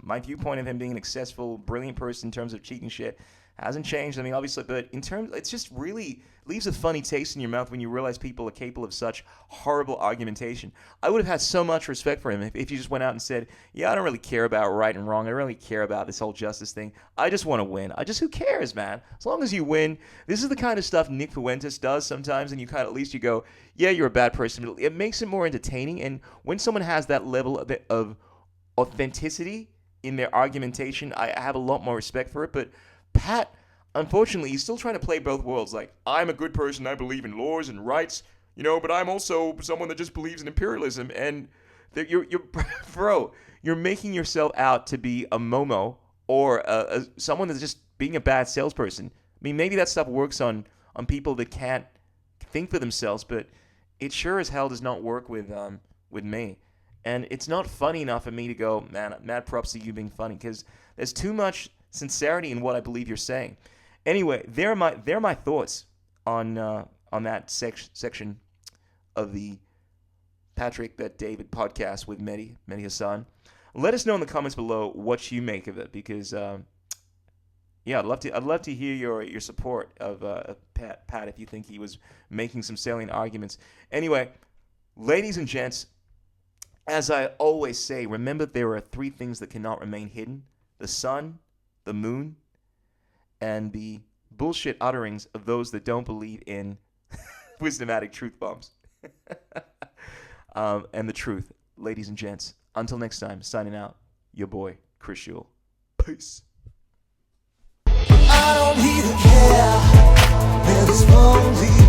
my viewpoint of him being an successful, brilliant person in terms of cheating shit hasn't changed. I mean, obviously, but in terms, it's just really leaves a funny taste in your mouth when you realize people are capable of such horrible argumentation. I would have had so much respect for him if you just went out and said, yeah, I don't really care about right and wrong. I don't really care about this whole justice thing. I just want to win. Who cares, man? As long as you win. This is the kind of stuff Nick Fuentes does sometimes, and you kind of, at least you go, yeah, you're a bad person. But it makes it more entertaining, and when someone has that level of authenticity in their argumentation, I have a lot more respect for it. But Pat, unfortunately, he's still trying to play both worlds. Like, I'm a good person, I believe in laws and rights, but I'm also someone that just believes in imperialism. And you're making yourself out to be a Momo or someone that's just being a bad salesperson. I mean, maybe that stuff works on people that can't think for themselves, but it sure as hell does not work with me. And it's not funny enough for me to go, man, mad props to you being funny, because there's too much sincerity in what I believe you're saying. Anyway, they're my thoughts on that section of the Patrick Bet David podcast with Mehdi Hasan. Let us know in the comments below what you make of it, because I'd love to hear your support of Pat if you think he was making some salient arguments. Anyway, ladies and gents, as I always say, remember there are 3 things that cannot remain hidden: the sun, the moon, and the bullshit utterings of those that don't believe in wisdomatic truth bombs. And the truth, ladies and gents. Until next time, signing out, your boy, Chris Yule. Peace. I don't even care, there's lonely